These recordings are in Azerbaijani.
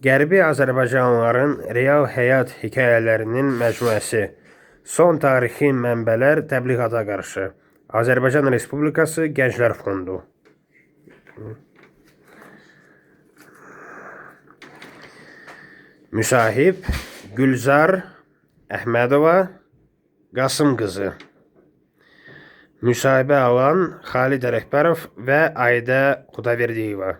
Qərbi Azərbaycanlıların real həyat hekayələrinin məcmuəsi. Son tarixi mənbələr təbliğata qarşı. Azərbaycan Respublikası Gənclər Fondu. Müsahib Gülzar Əhmədova Qasım qızı. Müsahibə alan Xalid Rəhbərov və Aydə Xudaverdiyeva.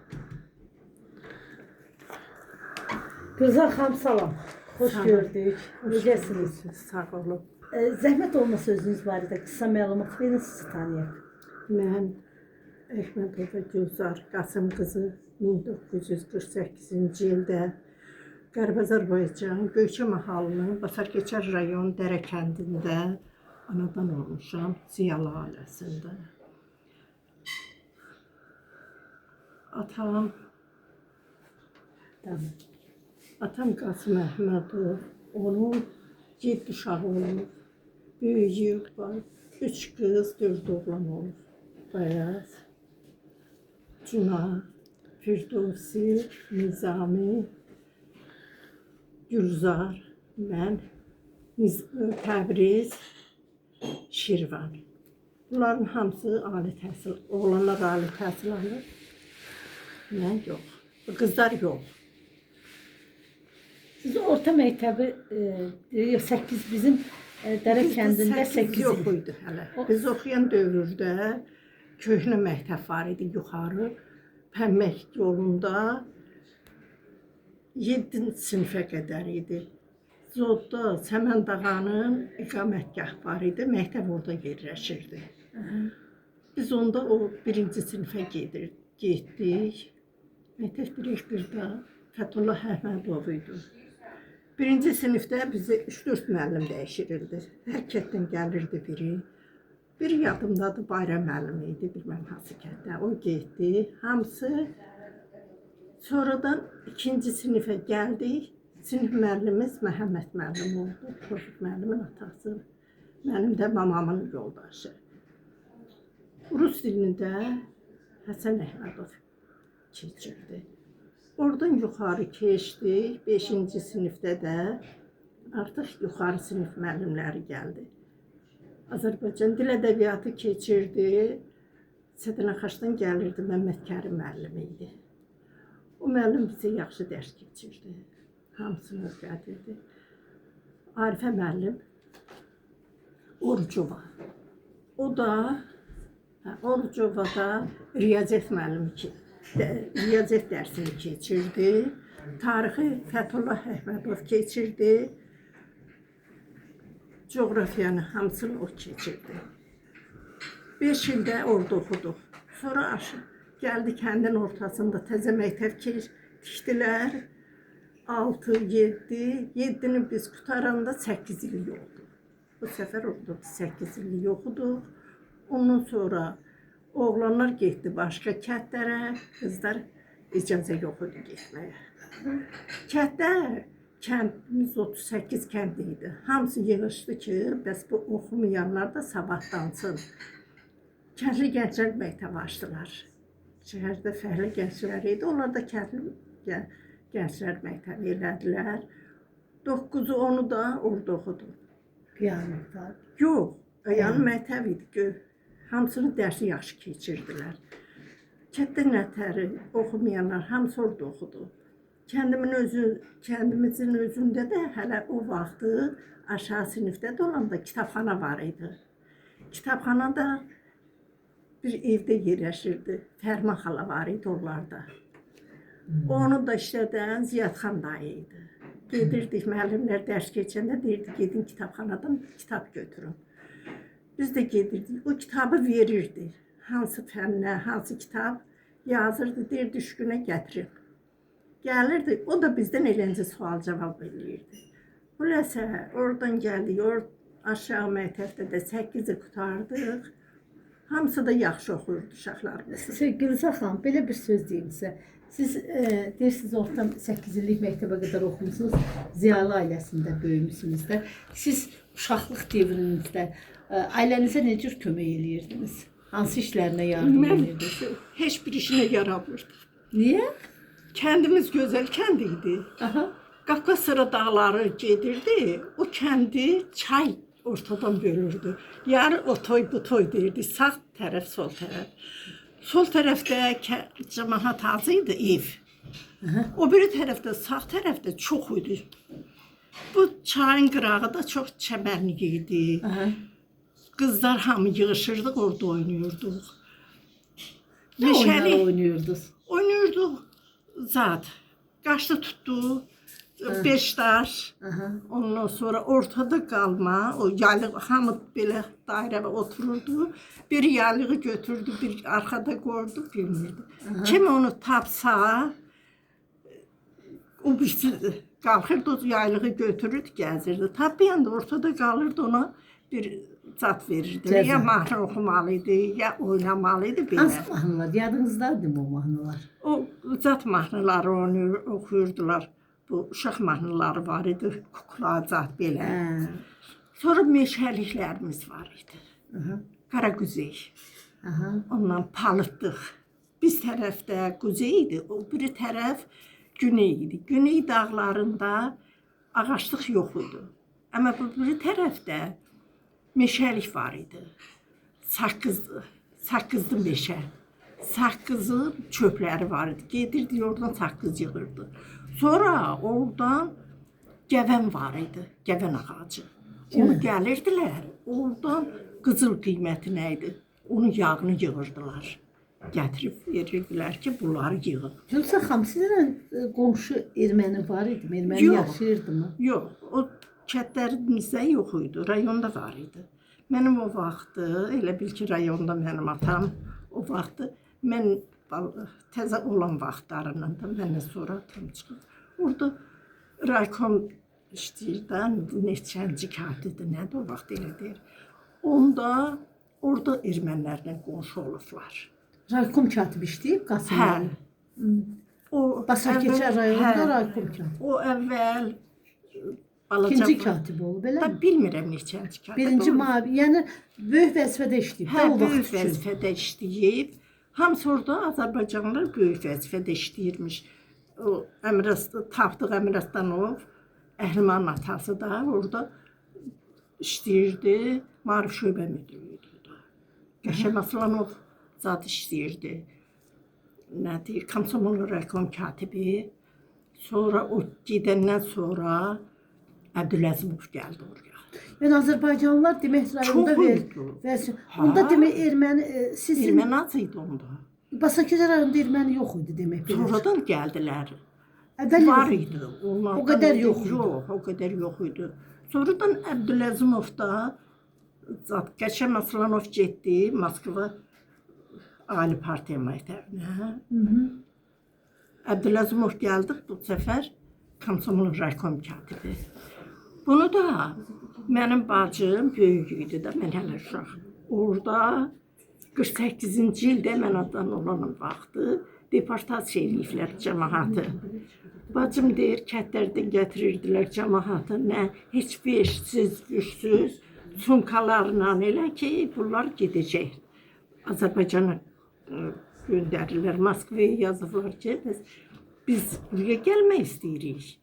Gülzar xanım salam. Xoş gördük. Necəsiniz? Sağ olun. Zəhmət olmasa özünüz barədə qısa məlumat verin, sizi tanıyaq. Mən Əhmədova Gülzar Qasım qızı 1948-ci ildə Qərb Azərbaycan Göyçə mahallının Basarkeçər rayon Dərə kəndində anadan olmuşam, Ziyalı ailəsində. Atam Qasım Əhmədov, onun 7 uşağı olub, böyüyüb, 3 qız, 4 oğlan olub. Bayaz, Cuna, Firdovsi, Nizami, Gülzar, mən, Təbriz, Şirvan. Bunların hamısı ali təhsil, oğlanlar ali təhsil alır. Mən yox, qızlar yox. Siz orta məktəbi 8 bizim Dərə kəndində 8 yox idi hələ. Biz oxuyan dövrdə köhnə məktəb var idi yuxarı. Pəmmək yolunda 7-ci sinifə qədər idi. Zodda Səməndağanın iqamətgahı var idi, məktəb orada yerləşirdi. Biz onda o 1-ci sinifə getdik. Məktəb direktoru da Fətullah Əhmədov idi. 1-ci sinifdə bizi 3-4 müəllim dəyişirildi. Hər kənddən gəlirdi biri. Bir yadımdadır, Bayram müəllim idi, bilməm hansı kənddə. O getdi, hamısı. Sonradan 2-ci sinifə gəldik. Sinif müəllimimiz Məhəmməd müəllim oldu. Tofiq müəllimin atası. Mənim də mamamın yoldaşı. Rus dilində Həsən Əhmədov keçirdi. Oradan yuxarı keçdik. 5-ci sinifdə də artıq yuxarı sinif müəllimləri gəldi. Azərbaycan dil ədəbiyyatı keçirdi. Sədənəxaşdan gəlirdi, Məmməd Kərim müəllim idi. O müəllim bizə yaxşı dərs keçirdi. Hamısını öyrədirdi. Arifə müəllim Orucova. O da Orucova da riyaziyyat müəllimi ki, riyaziyyat dərsini keçirdi. Tarixi Fətullah Əhmədov keçirdi. Coğrafiyanı hamısını o keçirdi. 5 ildə orada oxuduq. Sonra gəldi kəndin ortasında təzə məktəb tikdilər. 6, 7, 7-ni biz qutaranda 8 il yoxdur. Bu səfər orada 8 il yoxdur. Ondan sonra oğlanlar getdi başqa kəndlərə, qızlar icazə yox idi getməyə. Kətdə kəndimiz 38 kənd idi. Hamısı yığışdı ki, bəs bu oxumayanlar da sabahdansın. Kəndli gənclər məktəb açdılar. Şəhərdə fəhlə gənclər idi, onlar da kəndli gənclər məktəbi elədilər. 9-u 10-u da orada oxudu. Qiyamət var. Yox, yəni məktəb idi. Hamısını dərsi yaxşı keçirdilər. Kətdə nətəri oxumayanlar hamısı orada oxudu. Kəndimizin özündə də hələ o vaxtı aşağı sinifdə də olanda kitabxana var idi. Kitabxanada bir evdə yerləşirdi. Fərman xala var idi onlarda. Onu da işlədən Ziyadxan dayı idi. Gedirdik, müəllimlər dərs keçəndə deyirdi, gedin kitabxanadan kitab götürün. Biz də gedirdik, o kitabı verirdi. Hansı fənnə, hansı kitab yazırdı, deyirdi, şu günə gətirin. Gəlirdi, o da bizdən eləncə sual-cavab eləyirdi. Xülasə, oradan gəldik, aşağı məktəbdə də 8-i qutardıq. Hamısı da yaxşı oxuyurdu uşaqlarımız. Gülzar xanım, belə bir söz deyim sizə. Siz deyirsiniz, orta 8 illik məktəbə qədər oxumusunuz, Ziyalı ailəsində böyümüsünüz də. Siz uşaqlıq dövrünüzdə ailənizə nə cür kömək eləyirdiniz? Hansı işlərinə yardım edirdiniz? Heç bir işinə yaramırdı. Niyə? Kəndimiz gözəl kənd idi. Aha. Qafqasıra dağları gedirdi. O kəndi çay ortadan bölürdü. Yarı o toy bu toy deyirdi. Sağ tərəf, sol tərəf. Sol tərəfdə cəmaət azı idi, ev. O biri tərəfdə, sağ tərəfdə çox idi. Bu çayın qırağı da çox çəmənlik idi. Aha. Qızlar hamı yığışırdıq, orada oynayırdıq. Ne oyunlar Meşəli oynuyordunuz? oynayırdıq zat. Qaşdı tutdu, beş daş. Aha. Ondan sonra ortada qalma, o yaylıq hamı belə dairəyə otururdu. Bir yaylığı götürdü, bir arxada qoydu, bilmirdi. Kim onu tapsa, o birisi qalxırdı, o yaylığı götürürdü, gəzirdi. Tapmayan da ortada qalırdı, ona bir zat verirdi. Cəza. Ya mahnı oxumalı idi, ya oynamalı idi belə. Hansı mahnılar? Yadınızdadır mı o mahnılar? O zat mahnıları oxuyurdular. Bu uşaq mahnıları var idi, kukla zat belə. Hə. Sonra meşəliklərimiz var idi. Aha. Qaraquzey. Aha. Ondan palıtdıq. Biz tərəfdə quzey idi, o biri tərəf güney idi. Güney dağlarında ağaclıq yox idi. Amma bu biri tərəfdə meşəlik var idi. Saqqızlı meşə. Saqqızın çöpləri var idi. Gedirdi, oradan saqqız yığırdı. Sonra oradan gəvən var idi, gəvən ağacı. Onu gəlirdilər, oradan qızıl qiyməti nə idi? Onun yağını yığırdılar. Gətirib verirdilər ki, bunları yığın. Gülsə xanım, sizlə qonşu erməni var idi mi? Erməni Yox. yaşayırdı mı? Yox, o kətlərimizdə yox idi, rayonda var idi. Mənim o vaxtı, elə bil ki, rayonda mənim atam o vaxtı, mən təzə olan vaxtlarından da məndən sonra atam çıxıb. Orada raykom işləyirdən, neçənci katidir, nədir o vaxt elə deyir. Onda, orada ermənilərlə qonşu olublar. Raykom katib işləyib Qasım Hə. bəy. O Basarkeçər rayonunda raykom katib. O əvvəl balaca İkinci katib olub, elə Da mi? bilmirəm neçənci katib. Birinci olub. mavi, yəni böyük vəzifədə işləyib Hə, də o böyük vaxt üçün. vəzifədə işləyib. Hamısı orada Azərbaycanlılar böyük vəzifədə işləyirmiş. O Tapdıq Əmiraslanov, Əhlimanın atası da orada işləyirdi. Maarif şöbə müdürü idi. Qəşəm Aslanov zat işləyirdi. Nə deyir, Komsomol raykom katibi. Sonra o gedəndən sonra Əbdüləzimov gəldi oraya. Yəni Azərbaycanlılar demək rayonunda Çox ver. idi. Və onda demək erməni sizin Erməni az idi onda. Basakəzər rayonunda erməni yox idi demək. belə. Sonradan gəldilər. Əvvəl Var yox idi. Onlardan O qədər idi. yox idi. Yox, o qədər yox idi. Sonradan Əbdüləzimov da zat Qəşəm Aslanov getdi Moskva Ali Partiya məktəbinə. Əbdüləzimov gəldi bu səfər Komsomol raykom katibi. Bunu da mənim bacım böyük idi də, mən hələ uşaq. Orada 48-ci ildə mən adan olan vaxtı deportasiya eləyiblər cəmaatı. Bacım deyir, kətlərdən gətirirdilər cəmaatı, nə heç beşsiz, güçsüz, sumkalarla elə ki, bunlar gedəcək. Azərbaycana göndərirlər, Moskvaya yazıblar ki, biz buraya gəlmək istəyirik.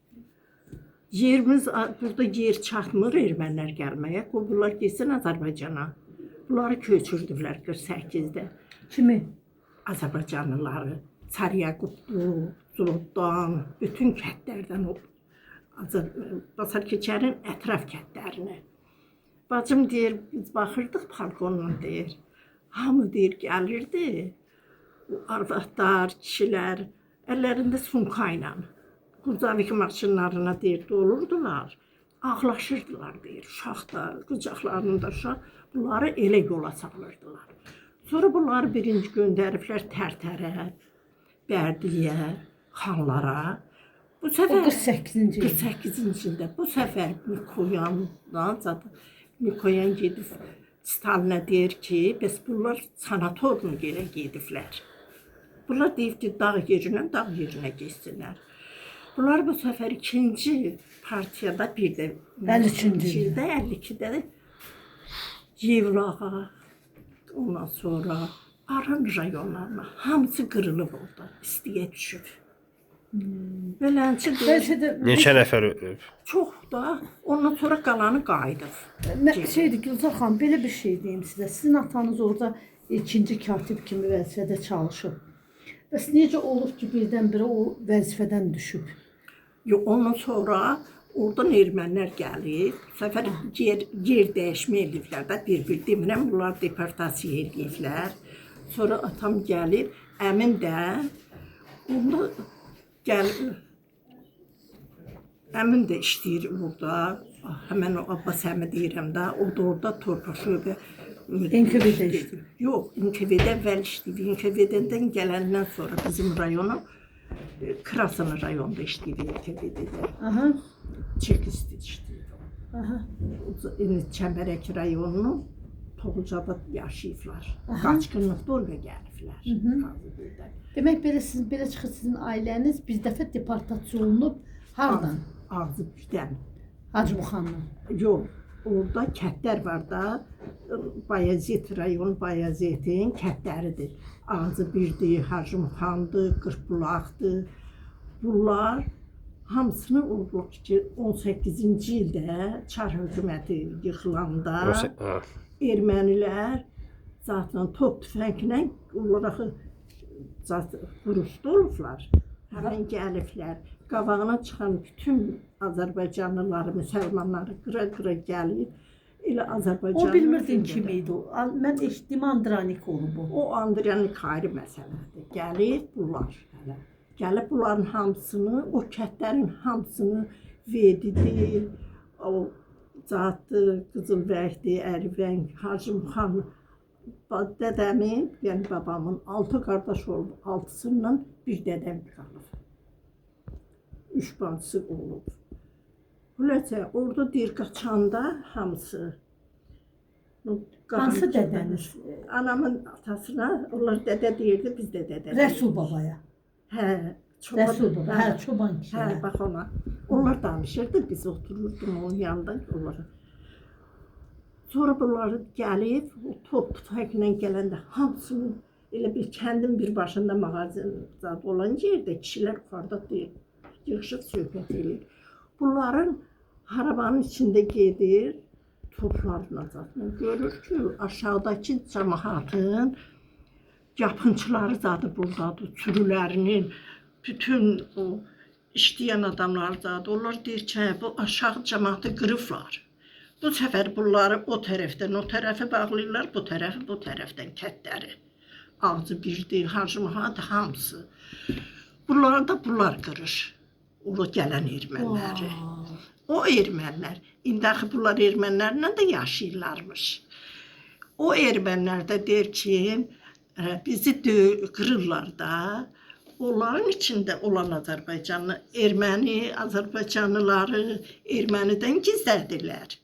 Yerimiz, burada yer çatmır ermənilər gəlməyə, bunlar getsin Azərbaycana. Bunları köçürdülər 48-də. kimi? Azərbaycanlıları, Saryaqublu, Zuluddan, bütün kətlərdən o Basarkeçərin ətraf kətlərinə. Bacım deyir, biz baxırdıq balkondan deyir. Hamı deyir, gəlirdi. Arvadlar, kişilər, əllərində sumka ilə. Qurcavik maşınlarına deyir, dolurdular. Ağlaşırdılar deyir, uşaqlar, qucaqlarında uşaq. Bunları elə yola salırdılar. Sonra bunları birinci göndəriblər Tərtərə, Bərdiyə, Xanlara. Bu O səfər 48-ci il. 48-ci ildə bu səfər Mikoyan gedib Stalinə deyir ki, bəs bunlar sanatorium yerə gediblər. Bunlar deyib ki, dağ yerinə geçsinlər. Bunlar bu səfər ikinci partiyada bir də 53-cü ildə, 52-də də Yevlağa, ondan sonra Aran rayonlarına hamısı qırılıb orada, istiyə düşüb. Beləncə deyir, Bəlkə də Neçə nəfər ölüb? çox da ondan sonra qalanı qayıdıb. şeydir Gülzar xanım, belə bir şey deyim sizə. Sizin atanız orada ikinci katib kimi vəzifədə çalışıb. Bəs necə olub ki, birdən-birə o vəzifədən düşüb? Ondan sonra oradan ermənilər gəlir. Bu səfər yer dəyişmə ediblər də, bir-bir demirəm, bunlar deportasiya ediblər. Sonra atam gəlir, əmin də onda gəlir. Əmin də işləyir orada. Həmən o Abbas əmi deyirəm də, o da orada torpaq şöbə NKVD-də işləyir. Yox, NKVD-də əvvəl işləyir. NKVD-dən gələndən sonra bizim rayona Krasın rayonda işləyir NKVD-də. Aha, Çekisdə işləyir. aha. Çəmbərək rayonunun Toğucabad yaşayıblar. Qaçqınlıqda oraya gəliblər. Ağzıbirdən. Demək belə sizin belə çıxır sizin ailəniz bir dəfə deportasiya olunub hardan? Ağzıbirdən. Hacıbuxandan. Yox, orada kətlər var da, Bayazit rayon, Bayazitin kətləridir. Ağzıbirdir, Hacıbuxandır, Qırxbulaqdır. Bunlar hamısını olduq ki, 18-ci ildə Çar hökuməti yıxılanda ermənilər zaten top tüfənglə olaraq qurusda olublar. Həmən gəliblər. Qabağına çıxan bütün Azərbaycanlıları, müsəlmanları qıra-qıra gəlir. Elə Azərbaycanlı... O bilmirdin kim idi o. Mən eşitdim Andranik olub o. O Andranik ayrı məsələdir. Gəlir bunlar hələ. Gəlib bunların hamısını, o kətlərin hamısını Vedidir, o Zatdır, Qızılbəkdir, Ərivəng, Hacıbuxan, dədəmin, yəni babamın 6 qardaş olub, 6-sından bir dədəm qalıb. 3 bacısı olub. Hüləsə, orada deyir, qaçanda hamısı. Hansı dədəniz? Anamın atasına, onlar dədə deyirdi, biz də dədə deyirdik. Rəsul babaya. Hə, Rəsul baba, hə, çoban kişi. hə, bax ona. Onlar danışırdı, biz otururduk onun yanında onlara. Sonra bunları gəlib, o top tüfənglə gələndə hamısını elə bir kəndin bir başında mağazin zad olan yerdə kişilər yuxarıda deyir, yığışıb söhbət edir. Bunların harabanın içində gedir, toplarına zaten görür ki, aşağıdakı cəmaatın yapınçıları zadı buradadır, sürülərinin, bütün o işləyən adamlar zadı. Onlar deyir ki, bu aşağı cəmaatı qırıblar. Bu səfər bunları o tərəfdən o tərəfə bağlayırlar, bu tərəfdən kətləri. Ağzı birdir, Hacıbuxan hamısı. Bunları da bunlar qırır. O gələn erməniləri. O ermənilər, indəxi bunlar ermənilərlə də yaşayırlarmış. O ermənilər də deyir ki, bizi qırırlar da. Onların içində olan Azərbaycanlı, erməni, Azərbaycanlıları ermənidən gizlədirlər.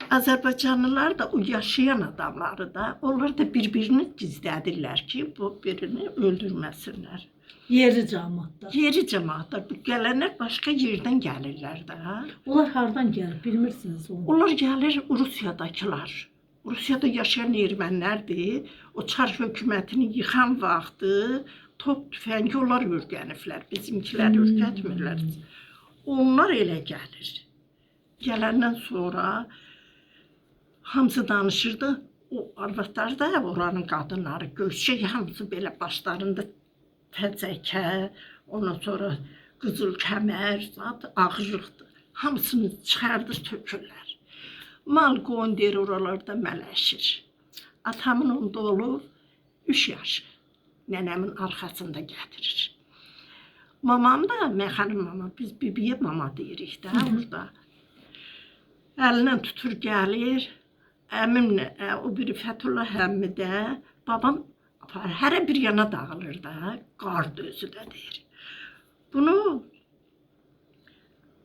Azərbaycanlılar da o yaşayan adamları da, onlar da bir-birini gizlədirlər ki, bu birini öldürməsinlər. Yeri cəmaatlar. Yeri cəmaatlar, bu gələnlər başqa yerdən gəlirlər də. Onlar hardan gəlir, bilmirsiniz onu. Onlar gəlir Rusiyadakılar. Rusiyada yaşayan ermənilərdir. O Çar hökumətini yıxan vaxtı top tüfəngi onlar ürgəniblər. Bizimkiləri ürgətmirlər. Onlar elə gəlir. Gələndən sonra hamısı danışırdı. O arvadlar da oranın qadınları, göçək hamısı belə başlarında təzəkə, ondan sonra qızıl kəmər, ağırlıqdır. Hamısını çıxardır, tökürlər. Mal qoyun deyir, oralarda mələşir. Atamın onda olub 3 yaşı. Nənəmin arxasında gətirir. Mamam da, məxənim mama, biz bibiyə mama deyirik də burada. Əlindən tutur gəlir, əmimlə, o biri Fətullah əmmi də, babam hərə bir yana dağılır da, qardı özü də deyir. Bunu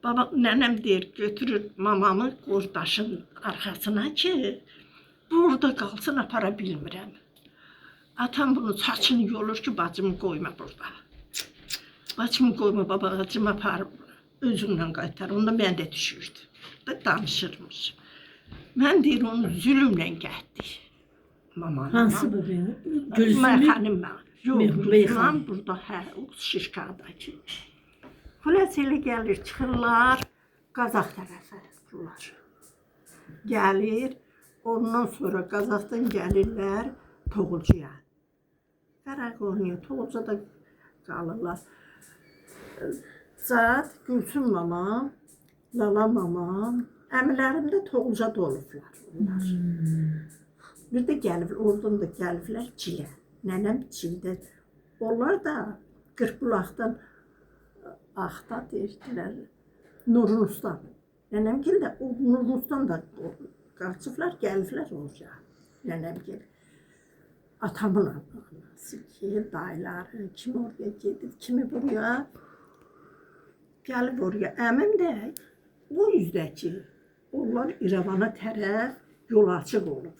nənəm deyir, götürür mamamı qordaşın arxasına ki, burada qalsın, apara bilmirəm. Atam bunu saçını yolur ki, bacımı qoyma burada. Bacımı qoyma, babacımı apar, özümlə qaytar, onda mən də düşürdü. Danışırmış. Mən deyir, onu zülümlə gətdik. Hansı bu benim? Məxənim mən. Yox, Mehman Bey xan. Ruslan burada o Şişkadakı. Xülas elə gəlir, çıxırlar Qazaq tərəfə bunlar. Gəlir, ondan sonra Qazaqdan gəlirlər Toğulcuya. Qaraqoyunluya, Toğulcada qalırlar. Zat, Gülsüm mama, Lala mama, əmilərim də Toğulcada olublar onlar. Bir də gəlib, oradan da gəliblər Çilə. Nənəm Çildə. Onlar da Qırqbulaqdan Axta deyirdilər, Nurunustan. Nənəmgil də o Nurunustan da qaçıblar, gəliblər oraya. Nənəmgil. Atamın anası ki, dayıları, kimi oraya gedib, kimi buraya. Gəlib oraya. Əmim də bu yüzdəki, onlar İrəvana tərəf yol açıq olub.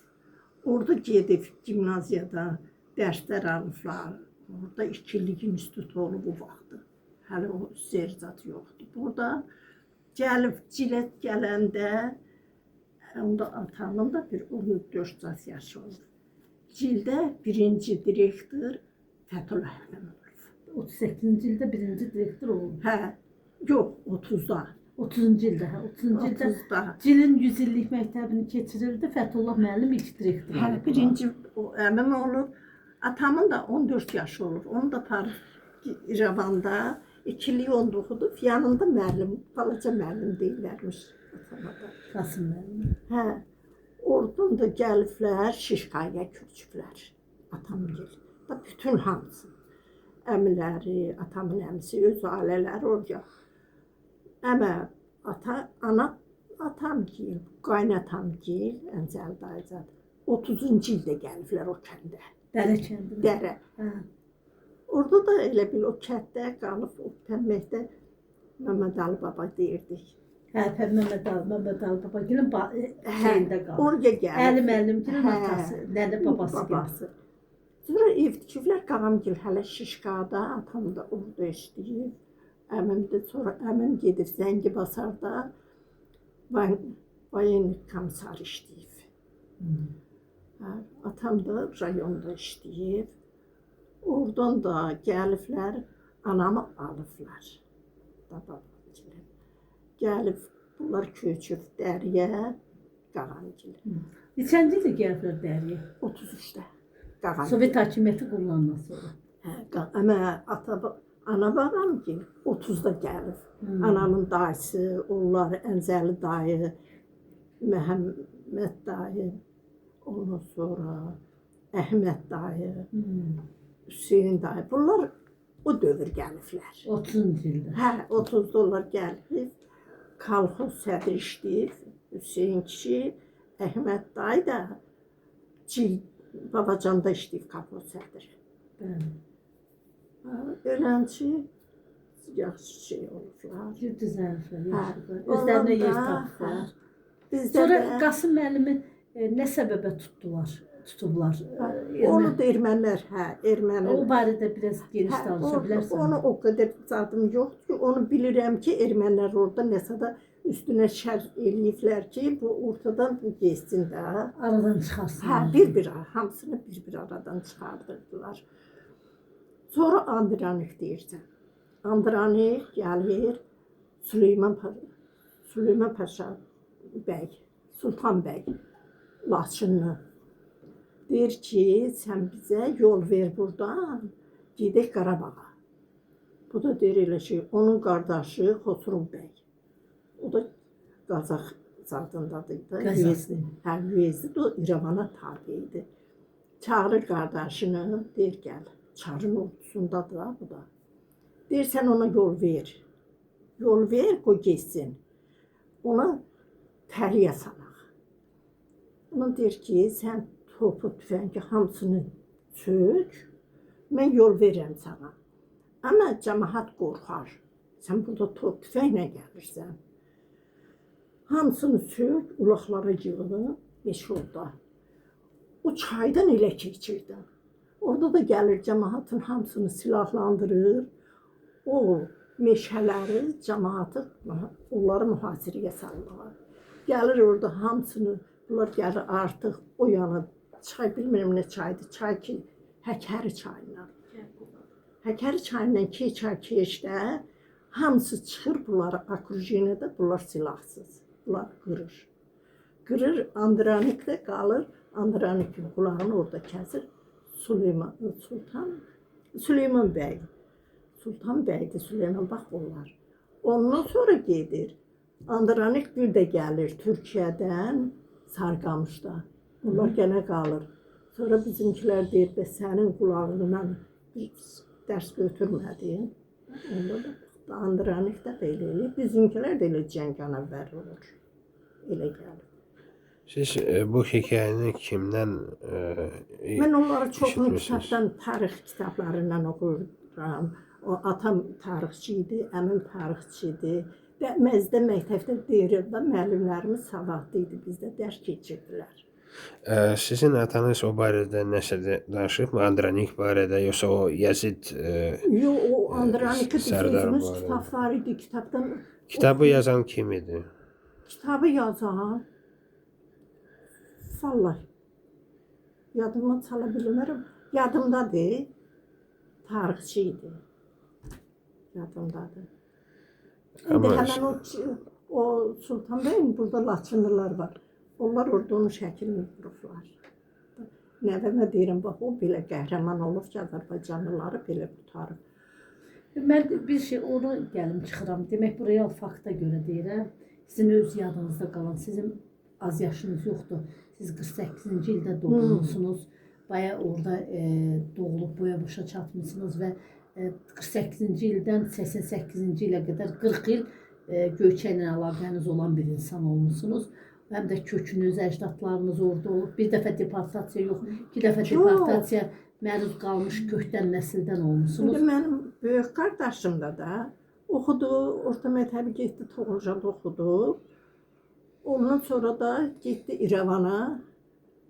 Orada gedib gimnaziyada dərslər alıblar. Orada 2 illik institut olub bu vaxtı. Hələ o zerzat yoxdur. Burada gəlib Cilət gələndə, onda atamın da bir 14 yaşı olur. Cildə birinci direktor Fətullah Əmin olub. 38-ci ildə birinci direktor olub. Hə, yox, 30-da. 30-cu ildə, 30-cu ildə 30-da. Cilin 100 illik məktəbini keçirirdi. Fəthullah müəllim ilk direktor Hə, olub. birinci əmim olub. Atamın da 14 yaşı olub. Onu da İrəvanda 2 il olduqdur. Yanında müəllim, balaca müəllim deyirlərmiş atama da. Qasım müəllim. Hə, oradan da gəliblər, Şişkaya köçüblər. Atamın gəlir. Da bütün hamısı. Əmiləri, atamın əmisi, öz ailələri oraya. Əmə, ata, ana, atam gil, qaynatam gil, Əncəl dayıcad. 30-cu ildə gəliblər o kəndə. Dərə kəndi. Dərə. Hə. Orada da elə bil o kətdə qalıb, o pəmməkdə Məmməd Ali Baba deyirdik. Hə, Məmməd Ali Baba gəlin şeyində qalıb. Oraya gəlib. Əli müəllimgilin atası, nədə babası gəlib. Sonra ev tikiblər, Qağamgil hələ Şişkada, atam da orada işləyib. Əmim də sonra əmim gedib Zəngibasarda vayenlik komissar işləyib. Atam da rayonda işləyib. Oradan da gəliblər, anamı alıblar. Gəlib, bunlar köçüb Dəriyə, Qağamgil. Neçənci ildə gəliblər Dəriyə? 33-də. Qağamgil. Sovet hakimiyyəti qurulandan sonra. Hə, ana babam ki 30-da gəlib. Anamın dayısı, onları Əncəli dayı, Məhəmməd dayı, ondan sonra Əhməd dayı, Hüseyin dayı. Bunlar o dövr gəliblər. 30-cu ildə. Hə, 30-da onlar gəlib. Kolxoz sədr işləyib, Hüseyin kişi, Əhməd dayı da Babacanda işləyib kolxoz sədr. Bəli. Ölənçi yaxşı şey olublar. Düzəliflər, Hə, yaşlılar. Özlərinə yer tapıblar. Sonra Qasım müəllimi nə səbəbə tutublar? Onu da ermənilər, hə, ermənilər. O barədə biraz geniş danışa bilərsən. Onu o qədər zadım yoxdur ki, onu bilirəm ki, ermənilər orada nəsə də üstünə şər eləyiblər ki, bu ortadan bu geçsin də. Aradan çıxarsın. Hə, hamısını bir aradan çıxardırdılar. Sonra Andranik deyirsən. Andranik gəlir Süleyman Paşa bəy, Sultan bəy Laçınlı. Deyir ki, sən bizə yol ver buradan, gedək Qarabağa. Bu da deyir elə şey, onun qardaşı Xosrov bəy. O da Qazaq zadındadır. Hə, Üyezdi də İrəvana tabi idi. Çağırır qardaşını, deyir gəl. Çarın ordusundadır da bu da. Deyir, sən ona yol ver. Yol ver, qoy geçsin. Ona təliyə salaq. Ona deyir ki, sən topu, tüfəngi hamısını çök, mən yol verirəm sana. Amma cəmaət qorxar. Sən burada top, tüfənglə gəlirsən. Hamısını çök, ulaqlara yığılır, meşhurda. O çaydan elə keçirdi. Orada da gəlir cəmaatın hamısını silahlandırır. O meşələri cəmaatı, onları mühasirəyə salırlar. Gəlir orada hamısını, bunlar gəlir artıq o yana çay, bilmirəm nə çaydır, çay ki, Həkəri çayına. Həkəri çayından keçər-keçdə hamısı çıxır bunlar akrujinada, bunlar silahsız. Bunlar qırır. Qırır, Andranikdə qalır. Andranikin qulağını orada kəsir. Süleyman bəy. Sultan bəydir, Süleyman bax onlar. Ondan sonra gedir. Andranik bir də gəlir Türkiyədən, Sarıqamışda. Onlar gənə qalır. Sonra bizimkilər deyir, bəs sənin qulağından bir dərs götürmədin. Onda da Andranik də belə eləyir. Bizimkilər də elə cəngavər olur. Elə gəlir. Siz bu hekayəni kimdən Mən onları çoxunu eşitmisiniz? kitabdan, tarix kitablarından oxuyuram. O atam tarixçi idi, əmim tarixçi idi. Və məzdə məktəbdə deyirəm də müəllimlərimiz savadlı idi, bizdə dərs keçirdilər. Sizin atanız o barədə nəsə danışıbmı? Andranik barədə, yoxsa o Yazid Yox, o Andranikə Sərdar sözümüz barədə. kitablar idi, kitabdan kitabı yazan kim idi? kitabı yazan vallahi yadıma sala bilmirəm. Yadımdadır. Tarixçi idi. Yadımdadır. İndi Amma- həmən o Sultan bəyin burada Laçınlılar var. Onlar orada onun şəklini qurublar. Nəvəmə deyirəm, bax o belə qəhrəman olur ki, Azərbaycanlıları belə qutarır. Mən bir şey onu gəlim çıxıram. Demək bu real fakta görə deyirəm. Sizin öz yadınızda qalan, sizin az yaşınız yoxdur. Siz 48-ci ildə doğulmusunuz. Baya orada doğulub boya başa çatmışsınız və 48-ci ildən 88-ci ilə qədər 40 il Göyçə ilə əlaqəniz olan bir insan olmusunuz. Həm də kökünüz, əcdadlarınız orada olub. Bir dəfə deportasiya yox, iki dəfə Yox. deportasiya məruz qalmış kökdən, nəsildən olmusunuz. İndi mənim böyük qardaşım da oxudu, orta məktəbi getdi, Toğrulcada oxudu. Ondan sonra da getdi İrəvana.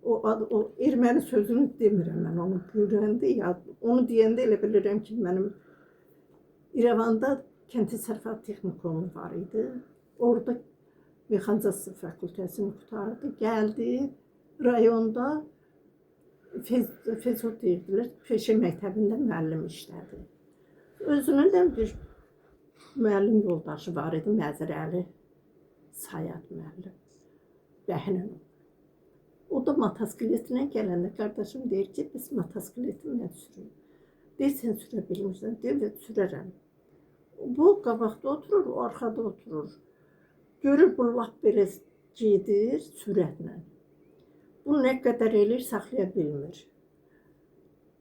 O erməni sözünü demirəm mən, onu görəndə ya, onu deyəndə elə bilirəm ki, mənim İrəvanda kənd təsərrüfatı texnikumu var idi. Orada mexanizasiya fakültəsini qurtardı, gəldi rayonda Fezot deyirdilər, peşə məktəbində müəllim işlədi. Özünün də bir müəllim yoldaşı var idi, Məzrəli Sayad müəllim, Bəhnən. O da motosikletinə gələndə qardaşım deyir ki, biz motosikletini mən sürüyorum. Deyir, sən sürə bilmirsən, deyir, sürərəm. Bu qabaqda oturur, o arxada oturur. Görür, bu lap belə gedir sürətlə. Bu nə qədər eləyir, saxlaya bilmir.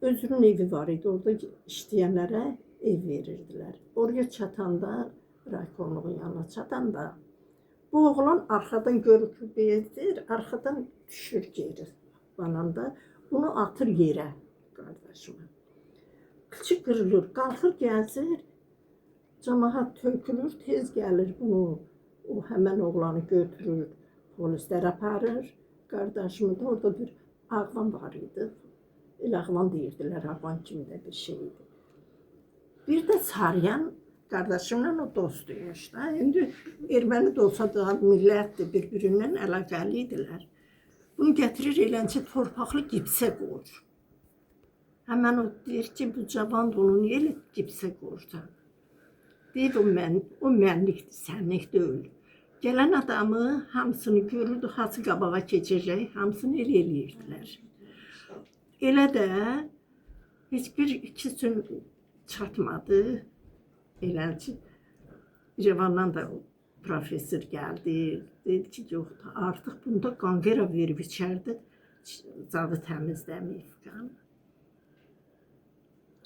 Özünün evi var idi, orada işləyənlərə ev verirdilər. Oraya çatanda, raykonluğun yanına çatanda, bu oğlan arxadan görür ki, bezdir, arxadan düşür geri bananda. Bunu atır yerə qardaşıma. Kıçı qırılır, qalxır, gəlsir. Cəmaət tökülür, tez gəlir bunu. O həmən oğlanı götürür, polislər aparır. Qardaşımı da orada bir ağvan var idi. El ağvan deyirdilər, ağvan kimi də bir şey idi. Bir də Saryan qardaşımla o dostuymuş da. İndi erməni də olsa da millətdir, bir-birindən əlaqəli idilər. Bunu gətirir eləncə torpaqlı gipsə qoyur. Həmən o deyir ki, bu cavan da onu niyə elə gipsə qoyursan? Deyir, o mənlikdir, sənlik deyil. Gələn adamı hamısını görürdü, hası qabağa keçəcək, hamısını elə eləyirdilər. Elə də heç bir iki gün çatmadı. Eləncə İrəvandan da professor gəldi, dedi ki, yox, artıq bunda qanqera verib içərdi, zadı təmizləməyib qan.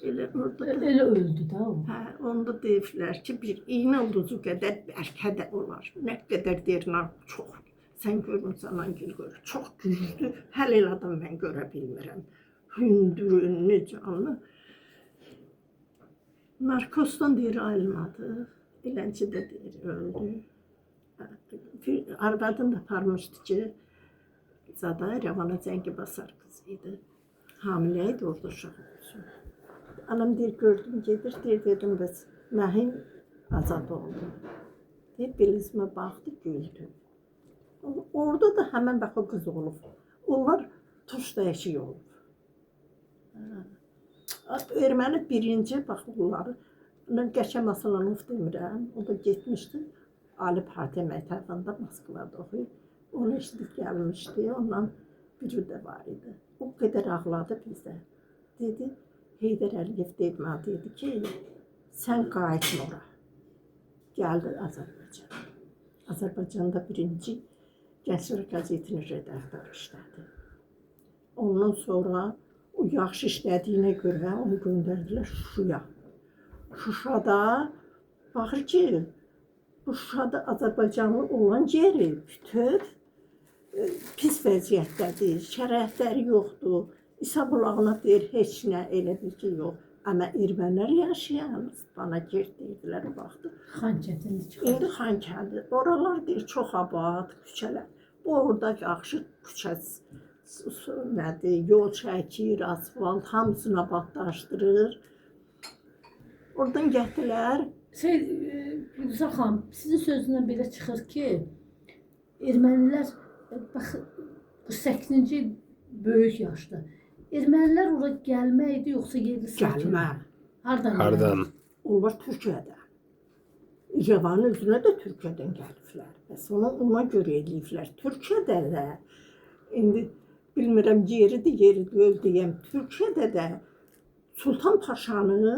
Elə orada da, Elə öldü də o. hə, onda deyiblər ki, bir iynə ulduzu qədər bərkə də olar. Nə qədər deyirlər, çox. Sən görmürsən, Angil görür. Çox güclü, hələ elə adam mən görə bilmirəm. Hündür, ünlü, canlı. Narkozdan deyir, ayrılmadı. Eləncə də deyir, öldü. Arvadını da aparmışdı ki, zada İrəvana zəngi basar qız idi. Hamilə idi, orada uşaq olsun. Anam deyir, gördüm, gedir, deyir, dedim, bəs Məhim azad oldu. Deyir, belizmə baxdı, güldü. Orada da həmən bax o qız olub. Onlar tuş dəyişik olub. Erməni birinci, bax bunları, Qəşəm Aslanov demirəm, o da getmişdi. Ali Partiya məktəbində Moskvada oxuyub. Onu eşidib gəlmişdi, ondan biri də var idi. O qədər ağladı bizə. Dedi, Heydər Əliyev dedi ki, sən qayıtma ora. Gəldi Azərbaycan. Azərbaycanda birinci Gənclər qəzetinin redaktörü işlədi. Ondan sonra o yaxşı işlədiyinə görə onu göndərdilər Şuşaya. Şuşada baxır ki, bu Şuşada Azərbaycanlı olan yeri bütöv pis vəziyyətdədir, şəraitləri yoxdur. İsa bulağına deyir, heç nə elə bil ki, yox. Amma ermənilər yaşayan Stepanaker deyirlər o vaxtı. Xankəndində çıxır. İndi Xankəndi. Oralar deyir, çox abad küçələr. Orada yaxşı küçə nədir, yol çəkir, asfalt, hamısını abadlaşdırır. Oradan gəldilər. Gülzar xanım, sizin sözündən belə çıxır ki, ermənilər, bax, 48-ci böyük yaşda. Ermənilər ora gəlməkdir, yoxsa yerli sakin? Gəlmə. Hardan? Onlar Türkiyədə. İrəvanın özünə də Türkiyədən gəliblər. Bəs ona görə eləyiblər. Türkiyədə də, indi bilmirəm yeridir, öl deyəm. Türkiyədə də Sultan Paşanı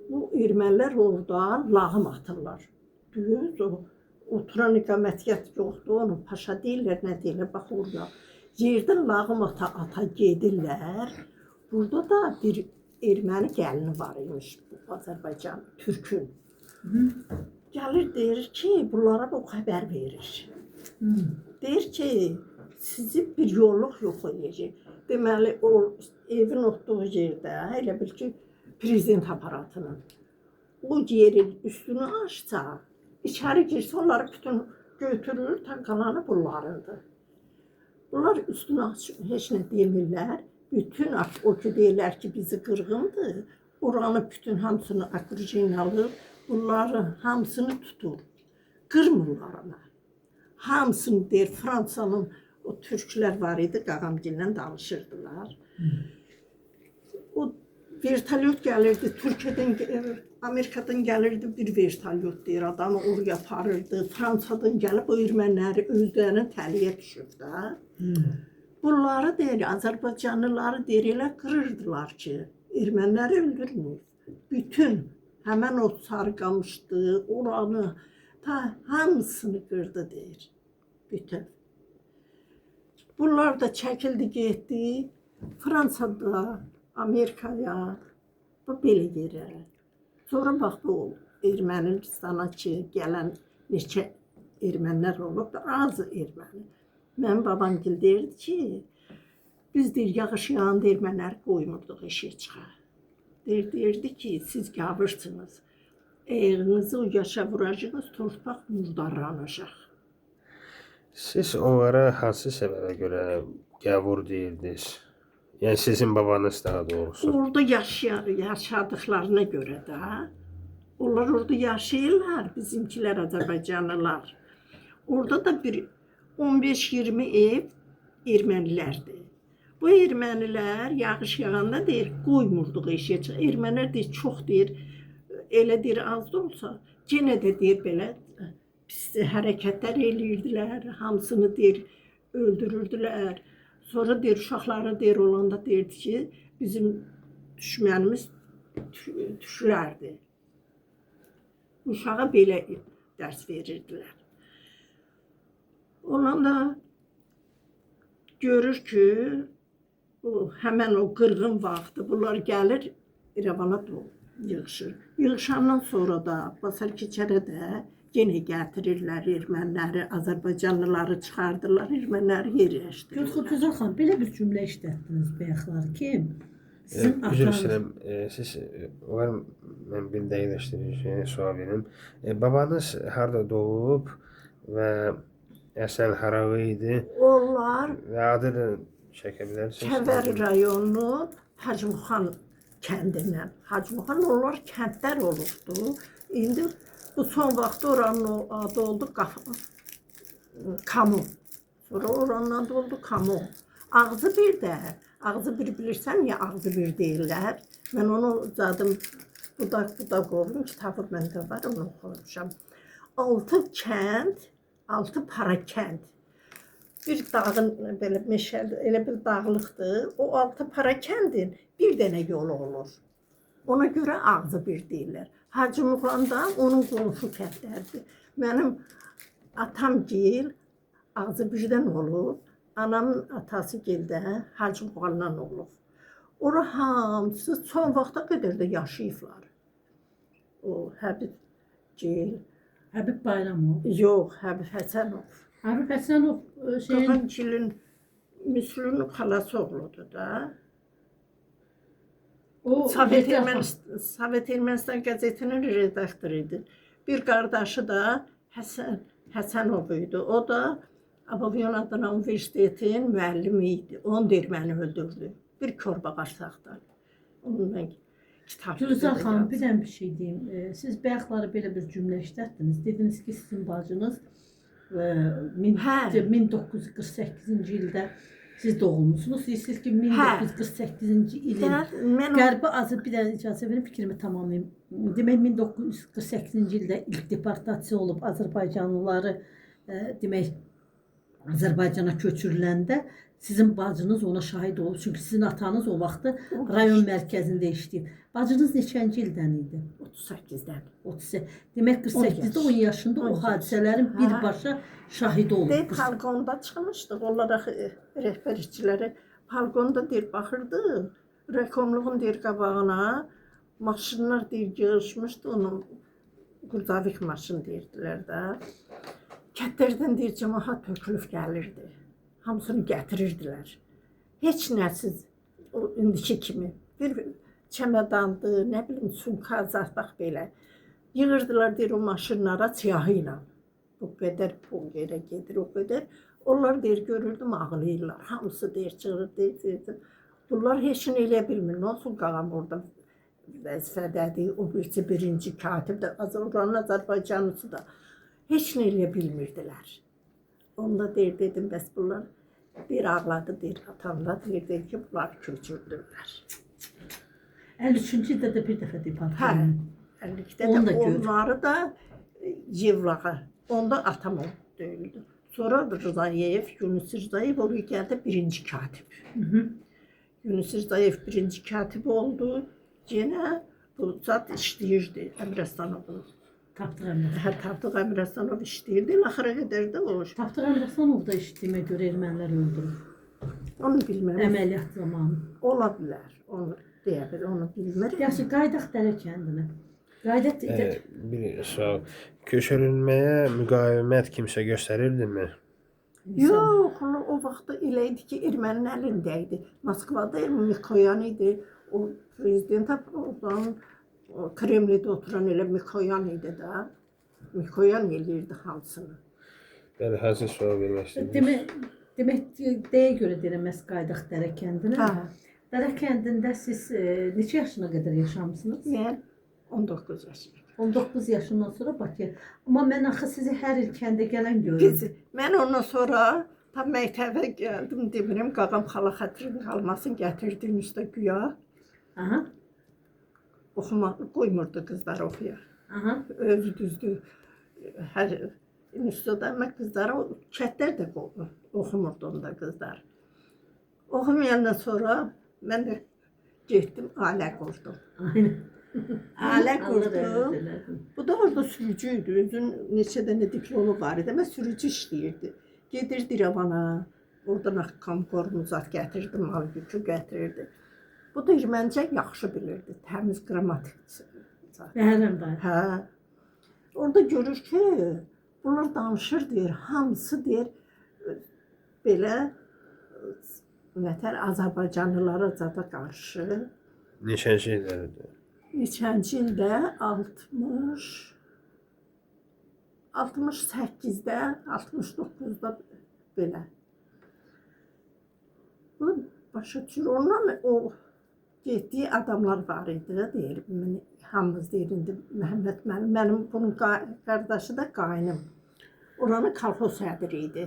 bu ermənilər orada lağım atırlar. Düz o oturan iqamətiyyət yoxdur, onu paşa deyirlər, nə deyirlər, bax orada. Yerdə lağım ata gedirlər. Burada da bir erməni gəlini var imiş bu Azərbaycan, Türkün. Gəlir deyir ki, bunlara bu xəbər verir. Deyir ki, sizi bir yolluq yox edəcək. Deməli, o evin otduğu yerdə, elə bil ki, prezident aparatının o yerin üstünü açsa, içəri girsə, onları bütün götürür, qalanı bunlarındır. Bunlar üstünü açır, heç nə demirlər. Bütün o ki, deyirlər ki, bizi qırğındır. Oranı bütün hamısını akrujen alır, bunları hamısını tutur. Qırmırlar ona. Hamısını deyir, Fransanın o türklər var idi, Qağamgillə danışırdılar. O vertolyot gəlirdi, Türkiyədən, Amerikadan gəlirdi bir vertolyot deyir, adamı oraya aparırdı. Fransadan gəlib o erməniləri özlərinin təliyə düşüb də. Bunları deyir, Azərbaycanlıları deyir, elə qırırdılar ki, erməniləri öldürmür. Bütün, həmən o Sarıqamışdı, oranı, ta hamısını qırdı deyir. Bütün. Bunlar da çəkildi, getdi. Fransada, Amerikaya, bu belə yerlərə. Sonra bax bu Ermənistana ki, gələn neçə ermənilər olub, azı erməni. Mənim babam deyirdi ki, biz deyir, yağış yağanda ermənləri qoymurduq eşiyə çıxa. Deyirdi ki, siz gavırsınız. Eğinizi o yaşa vuracağınız torpaq murdarlanacaq. Siz onlara hansı səbəbə görə gavur deyirdiniz? Yəni sizin babanız daha doğrusu. Orada yaşadıklarına görə də, onlar orada yaşayırlar, bizimkilər Azərbaycanlılar. Orada da bir 15-20 ev ermənilərdir. Bu ermənilər yağış yağanda deyir, qoymurduq eşiyə çıxa. Ermənilər deyir, çox deyir, elə deyir, az da olsa, yenə də deyir, belə pis hərəkətlər eləyirdilər, hamısını deyir, öldürürdülər. Sonra deyir, uşaqları deyir, olanda deyirdi ki, bizim düşmənimiz düşürərdi. Uşağa belə dərs verirdilər. Ondan da görür ki, həmən o qırğın vaxtı bunlar gəlir, İrəvana yığışır. Yığışandan sonra da Basar keçərə də yenə gətirirlər erməniləri, Azərbaycanlıları çıxardırlar, erməniləri yerləşdirirlər. Gülzar xanım, belə bir cümlə işlətdiniz bayaqlar ki, sizin Üzr istəyirəm, siz var mən bir dəqiqləşdirəcəyim sual verim. Babanız harda doğub və əsl harağı idi? Onlar Və adını çəkə bilərsiniz? Kəvər rayonu Hacımuxan kəndindən. Hacımuxan onlar kəndlər olubdu. İndi bu son vaxt oranın adı oldu Kamu. Sonra oranın adı oldu Kamu. Ağzı bir də, ağzı bir bilirsən ya, ağzı bir deyirlər. Mən onu zadım budaq qoydum, kitabı məndə var, onu oxumuşam. 6 kənd, 6 para kənd. Bir dağın belə meşəli, elə bir dağlıqdır. O 6 para kəndin bir dənə yolu olur. Ona görə ağzı bir deyirlər. Hacı Muğan da onun qonşu kəndlərdir. Mənim atamgil ağzı birdən olub, anamın atası gildə Hacı Muğandan olub. Ora hamısı son vaxta qədər də yaşayıblar. O Həbib gil, Həbib Bayramov. yox, Həbib Həsənov. Həbib Həsənov şeyin Qalan gilin Müslünün xalası oğludur da. o Sovet Ermənistan qəzetinin redaktoru idi. Bir qardaşı da Həsənov idi. O da Abovyan Adana Universitetinin müəllimi idi. Onu erməni öldürdü. Bir korba qarsaqdan. Onun mən kitab. Gülzar xanım, bir dənə bir şey deyim. Siz bayaqları belə bir cümlə işlətdiniz. Dediniz ki, sizin bacınız 1948-ci ildə siz doğulmusunuz. Deyirsiniz ki, 1948-ci ilin Qərbi Azər, bir dənə icazə verin, fikrimi tamamlayayım. Demək, 1948-ci ildə ilk deportasiya olub Azərbaycanlıları demək, Azərbaycana köçürüləndə sizin bacınız ona şahid olub. Çünki sizin atanız o vaxtı rayon mərkəzində işləyib. Bacınız neçənci ildən idi? 38-dən. 38. Demək 48-də 10 yaşında o hadisələrin birbaşa şahidi olub. Deyib, Palqonda çıxmışdıq. Olaraq rəhbər işçiləri Palqonda deyir, baxırdı. Rəkomluğun deyir qabağına maşınlar deyir, yığışmışdı. Onun Qurdavik maşın deyirdilər də. Kətlərdən deyir, cəmahat tökülüb gəlirdi. Hamısını gətirirdilər. Heç nəsiz, indiki kimi. Bir çəmədandı, nə bilim, sumka, bax belə. Yığırdılar deyir, o maşınlara siyahı ilə. O qədər pul yerə gedir, o qədər. Onlar deyir, görürdüm, ağlayırlar. Hamısı deyir, çığırır, deyir. Bunlar heç nə eləyə bilmir. Nə olsun qağam orada vəzifədədir. O birisi birinci katib də, oranın Azərbaycanlısı da. Heç nə eləyə bilmirdilər. Onda deyir, dedim, bəs bunlar bir ağladı, deyir, atamda deyir ki, bunlar köçürdülər. 53-cü ildə də bir dəfə deportasiya. 52-də də onları da Yevlağa, onda atam o döyüldü. Sonra Rızayev, Yunus Rızayev oraya gəldi birinci katib. Yunus Rızayev birinci katib oldu. Yenə bu zat işləyirdi Əmrəstanovun. Tapdıq Əmrəstanov. Tapdıq Əmrəstanov işləyirdi. Axıra qədər də o. Tapdıq Əmrəstanov da işlədiyimə görə ermənilər öldürür. Onu bilmirəm. Əməliyyat zamanı. Ola bilər. Onu deyə bilər, onu bilmirəm. Yaxşı, qaydaq Dərə kəndinə. Bir sual. Köçürülməyə müqavimət kimsə göstərirdimi? Yox, o vaxtda elə idi ki, ermənin əlində idi. Moskvada Mikoyan idi. O prezident oradan Kremldə oturan elə Mikoyan idi də. Mikoyan eləyirdi hamısını. Bəli, hansı sual vermək istəyirsiniz? Demək, deyə görə deyirəm, məhz qaydaq Dərə kəndinə. Dərə kəndində siz neçə yaşına qədər yaşamısınız? Mən 19 yaşım. 19 yaşından sonra Bakıya. Amma mən axı sizi hər il kəndə gələn görürüm. Mən ondan sonra tam məktəbə gəldim, demirəm, qağam xala xətrin qalmasın, gətirdim üstə güya. Aha. Oxumaq qoymurdu qızlar oxuya. Aha. Özü düzdür. Hər institutda mən qızlara kətlər də oxumurdu onda qızlar. Oxumayandan sonra mən də getdim, ailə qurdum. Aynen. Ailə qurdum. Bu da orada sürücü idi. Özün neçə dənə diplomu var idi. Mən sürücü işləyirdi. Gedirdi İrəvana. Oradan komkorunu zat gətirdi, mal yükü gətirirdi. Bu da erməncə yaxşı bilirdi. Təmiz qrammatik. Bəhərəm da. Hə. Orada görür ki, bunlar danışır deyir. Hamısı deyir belə nətər Azərbaycanlılara zada qarşı. Neçənci illərdir? Neçənci ildə 68-də, 69-da belə. Bu başa düşür. Ondan o getdiyi adamlar var idi, deyir. Hamımız deyir, indi Məhəmməd müəllim. Mənim bunun qardaşı da qaynım. Oranın kolxoz sədri idi.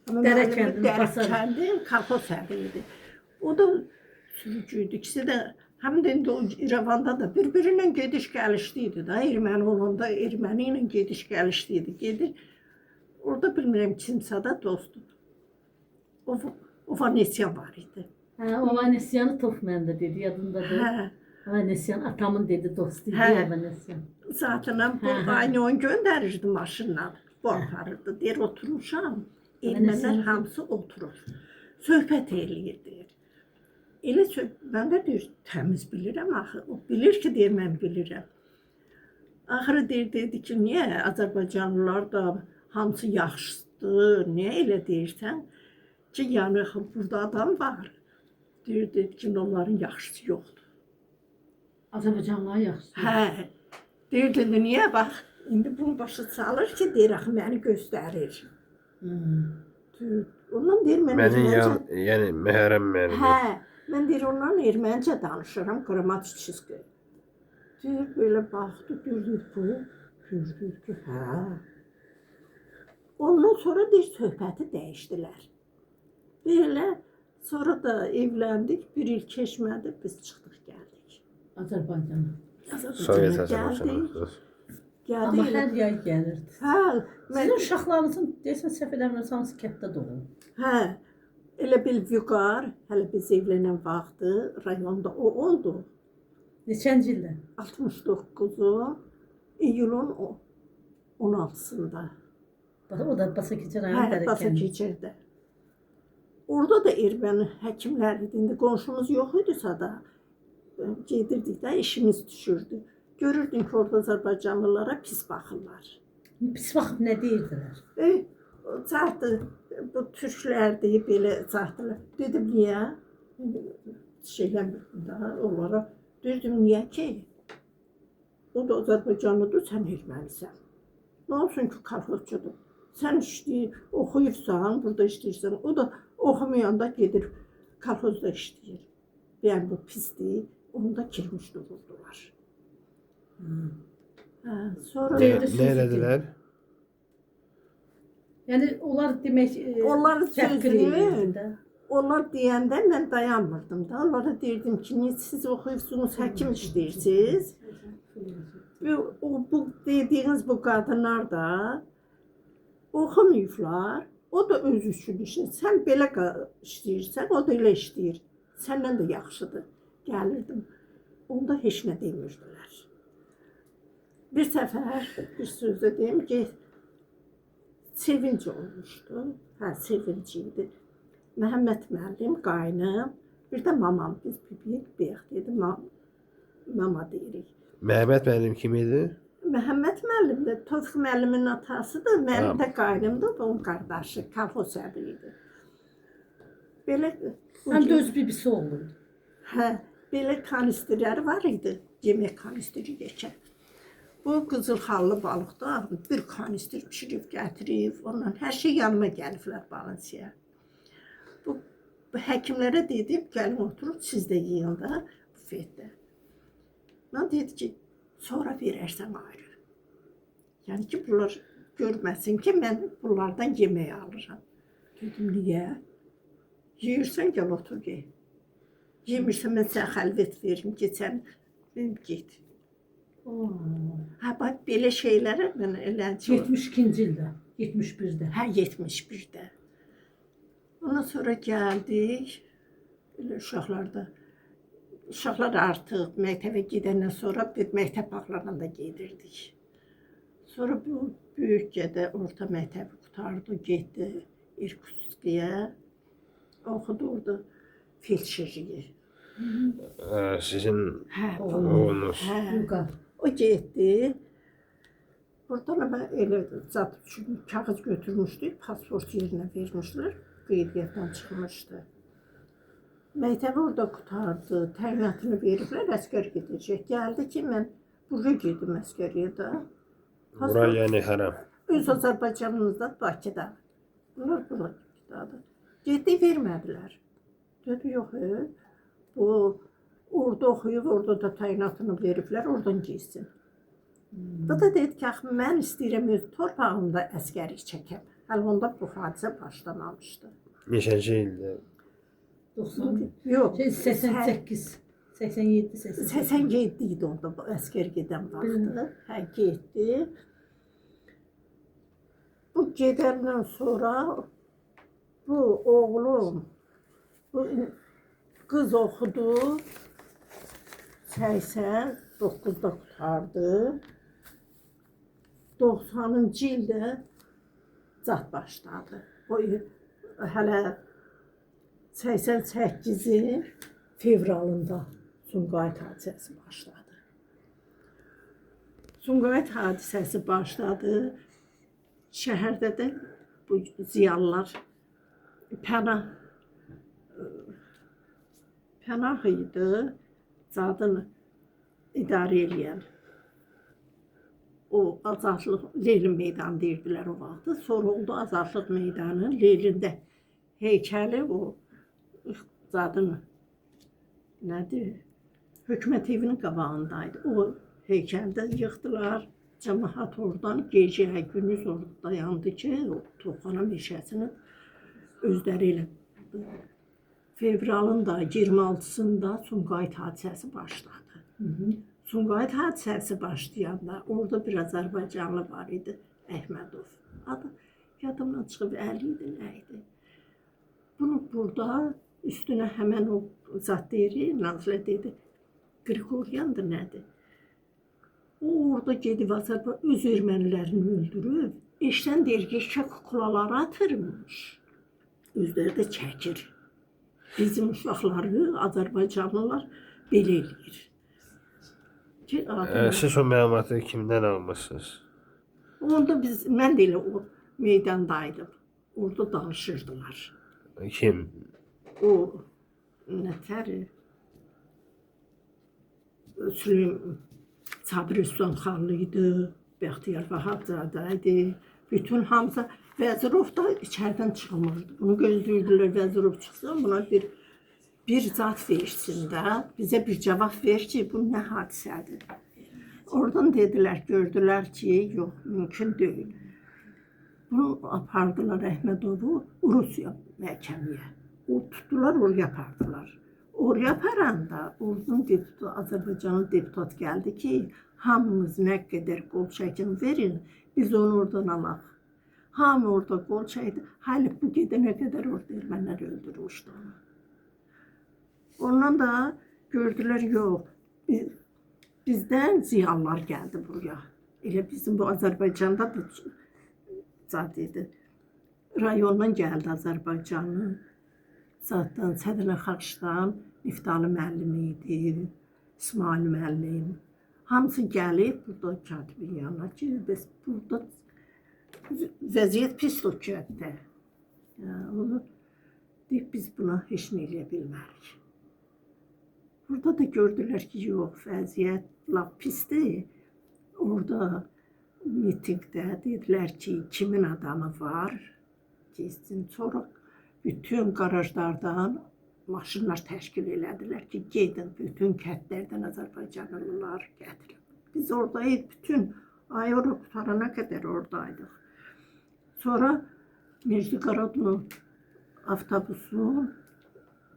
Dərə kəndinin Dərə kəndinin kolxoz sədri idi. O da sürücü idi. İkisi də Həm də indi o İrəvanda da bir-birinə gediş-gəlişli idi da. Erməni olanda erməni ilə gediş-gəlişli idi. Gedir. Orada bilmirəm kimsə də dostdur. O Vanesya var idi. Hə, o Vanesyanı Tof məndə dedi, yadındadır. Hə. Vanesyan atamın dedi dostu idi Hə. ya Vanesyan. Zaten bu Hə, hə. aynı onu gönderirdi maşınla. Bu aparırdı. Deyir oturmuşam. Ermənilər hamısı oturur. Söhbət eləyirdi. Elə mən də deyir, təmiz bilirəm axı. O bilir ki, deyir, mən bilirəm. Axırı deyir, dedi ki, niyə Azərbaycanlılar da hamısı yaxşıdır, niyə elə deyirsən? Ki, yəni burada adam var. Deyir, dedi ki, onların yaxşısı yoxdur. Azərbaycanlılar yaxşı. Hə. Deyir, dedi, niyə bax, indi bunu başa salır ki, deyir, axı məni göstərir. Deyir, ondan deyir, mən Mənim yəni Məhrəm müəllimi. Hə, mən deyir, ondan erməncə danışıram, qramatiçiski. Deyir, belə baxdı, gördük bu, gördük ki, hə. Ondan sonra deyir, söhbəti dəyişdilər. Belə, sonra da evləndik, bir il keçmədi, biz çıxdıq, gəldik. Azərbaycana. Sovet Azərbaycanı. Amma Gəldik. hər yay gəlirdi. Hə, Sizin uşaqlarınızın deyəsən səhv eləmirəmsə hamısı kənddə doğulub. hə, elə bil Vüqar, hələ biz evlənən vaxtı rayonda o oldu. Neçənci ildə? 69-u iyulun 16-sında. O da Basakicə rayon Hə, dərəkəndi. Basakicədə. Orada da erməni həkimlər idi. İndi qonşumuz yox idisə da gedirdik də işimiz düşürdü. Görürdün ki, orada Azərbaycanlılara pis baxırlar. Pis baxıb nə deyirdilər? Çartdı, bu türklərdir, belə çartdılar. Dedim, niyə? Şeyləmirdim da, onlara. Dedim, niyə ki? O da Azərbaycanlıdır, sən ermənisən. Nə olsun ki, kolxozçudur. Sən işləyir, oxuyursan, burada işləyirsən. O da oxumayanda gedir, kolxozda işləyir. Yəni, bu pisdir. Onu da kirmiş dururdular. Sonra Nə elədilər? Yəni onlar demək Onlar təhqir sözünü- edirdi də. onlar deyəndə mən dayanmırdım da. Onlara deyirdim ki, niyə siz oxuyursunuz, həkim işləyirsiniz? Bu dediyiniz bu qadınlar da oxumayıblar. O da öz üçün işləyir. Sən belə işləyirsən, o da elə işləyir. Səndən də yaxşıdır. Gəlirdim. Onda heç nə demirdilər. Bir səfər bir sözdə deyim ki, sevinç olmuşdu. Hə, sevinç idi. Məhəmməd müəllim, qaynım, bir də mamam, biz bir dedi, mama deyirik. Məhəmməd müəllim kim idi? Məhəmməd müəllim də Tofiq müəllimin atasıdır, mənim də qaynımdır, onun qardaşı, kolxoz səbri idi. Belə Həm də öz bibisi olurdu. hə, belə kanistrlər var idi, yemək kanistri yekən. Bu qızıl xallı balıqda bir kanistr pişirib gətirib, ondan hər şey yanıma gəliblər balansıya. Bu həkimlərə dedim, gəlin oturub, siz də yiyin də bufetdə. Mən dedi ki, sonra verərsən ayrı. Yəni ki, bunlar görməsin ki, mən bunlardan yemək alıram. Dedim, niyə? Yeyirsən, gəl otur, ye. Yemirsən, mən sənə xəlvət verim, geçən, get. Hə, bax, belə şeylərə mən eləncə... 72-ci ildə, 71-də. Hə, 71-də. Ondan sonra gəldik, elə uşaqlar artıq məktəbə gedəndən sonra bir məktəb bağlarında gedirdik. Sonra bu böyük gədə orta məktəbi qutardı, getdi İrkutskiyə, oxudu orada felçerliyi. Sizin Hə, oğlunuz. hə. O getdi. Oradan mən elə zat üçün kağız götürmüşdük, pasport yerinə vermişlər, qeydiyyatdan çıxmışdı. Məktəbi orada qutardı, təyinatını veriblər, əsgər gedəcək. Gəldi ki, mən buraya gedim əsgəriyə də. Bura yəni hərəm. Öz Azərbaycanımızda, Bakıda. Bunlar bura getdi. Getdi, vermədilər. Dedi, yox, bu orada oxuyub, orada da təyinatını veriblər, oradan geçsin. Bu da dedi ki, mən istəyirəm öz torpağımda əsgərik çəkəm. Hələ onda bu hadisə başlamamışdı. Neçənci ildə? 90. Yox, 88. 87 88. 87 idi onda əskər gedən vaxtı. Hə, getdi. Bu gedəndən sonra bu oğlum, bu qız oxudu, 89-da qurtardı. 90-cı ildə zat başladı. O hələ 88-in fevralında Sumqayıt hadisəsi başladı. Sumqayıt hadisəsi başladı. Şəhərdə də bu ziyalılar pənah idi, zadını idarə edən. O Azadlıq Leylin meydanı deyirdilər o vaxtı. Sonra oldu Azadlıq meydanı. Leylində heykəli o zadını nədir? Hökumət evinin qabağındaydı. O heykəldə yıxdılar. Cəmaət oradan gecə, gündüz orada dayandı ki, o Toxana meşəsini özləri ilə. Fevralın da 26-sında Sumqayıt hadisəsi başladı. Sumqayıt hadisəsi başlayanda orada bir Azərbaycanlı var idi, Əhmədov. Adı yadımdan çıxıb, Əli idi, nə idi? Bunu burada üstünə həmən o zat deyir, Nazilə dedi, Qriqoryandır, nədir? O orada gedib Azərbaycan öz ermənilərini öldürüb, eşdən deyir ki, kuklaları atırmış. Özləri də çəkir. Bizim uşaqları, Azərbaycanlılar belə eləyir. Siz o məlumatı kimdən almışsınız? Onda mən də elə o meydandaydım. Orada danışırdılar. Kim? O nətəri? Sabir Üstənxanlı idi, Bəxtiyar Vahabzadə idi. Bütün hamısı Vəzirov da içərdən çıxmırdı. Bunu gözləyirdilər, Vəzirov çıxsın, buna bir zat versin də, bizə bir cavab ver ki, bu nə hadisədir. Oradan dedilər, gördülər ki, yox, mümkün deyil. Bunu apardılar Əhmədovu Rusiya məhkəməyə. O tutdular, oraya apardılar. Oraya aparanda oradan Azərbaycanlı deputat gəldi ki, hamımız nə qədər qol çəkin verin, biz onu oradan alaq. Hamı orada qol çəkdi, hələ bu gedənə qədər orada ermənilər öldürmüşdü onu. Ondan da gördülər, yox, bizdən ziyalılar gəldi buraya. Elə bizim bu Azərbaycanda da zat idi. Rayondan gəldi Azərbaycanlı. Zatdan, Sədrə Xaqşdan, Niftalı müəllim idi, İsmail müəllim. Hamısı gəlib burada katibin yanına ki, biz burada vəziyyət pisdir o kənddə. Onu deyib, biz buna heç nə eləyə bilmərik. Burada da gördülər ki, yox, vəziyyət lap pisdir. Orada mitingdə dedilər ki, kimin adamı var, keçsin. Sonra bütün qarajlardan maşınlar təşkil elədilər ki, gedin, bütün kəndlərdən Azərbaycanlılar gətirin. Biz oradayıq, bütün ayora qutarana qədər oradaydıq. Sonra Mecdi Qaradunun avtobusunun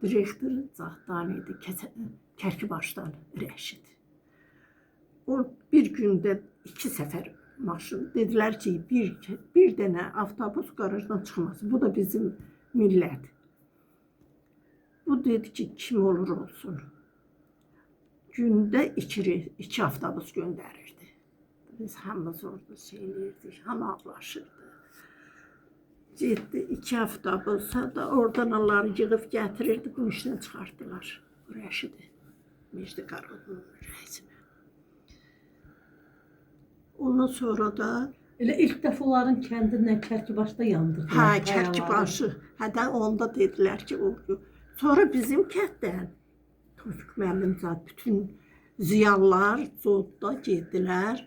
direktoru Zahdan idi, Kərkibaşdan Rəşid. O bir gündə 2 səfər maşın, dedilər ki, bir dənə avtobus qarajdan çıxmasın. Bu da bizim millət. Bu dedi ki, kim olur olsun. Gündə 2 avtobus göndərirdi. Biz hamımız orada şeyləyirdik, hamı ağlaşırdı. Getdi 2 avtobusa da oradan onları yığıb gətirirdi, bunun işdən çıxartdılar. Rəşidi, Mecdi Qaradunun rəisini. Ondan sonra da Elə ilk dəfə onların kəndindən Kərkibaşda yandırdılar. hə, Kərkibaşı. Hədə onda dedilər ki, o. Sonra bizim kənddən Tofiq müəllim zat bütün ziyalılar Zodda getdilər,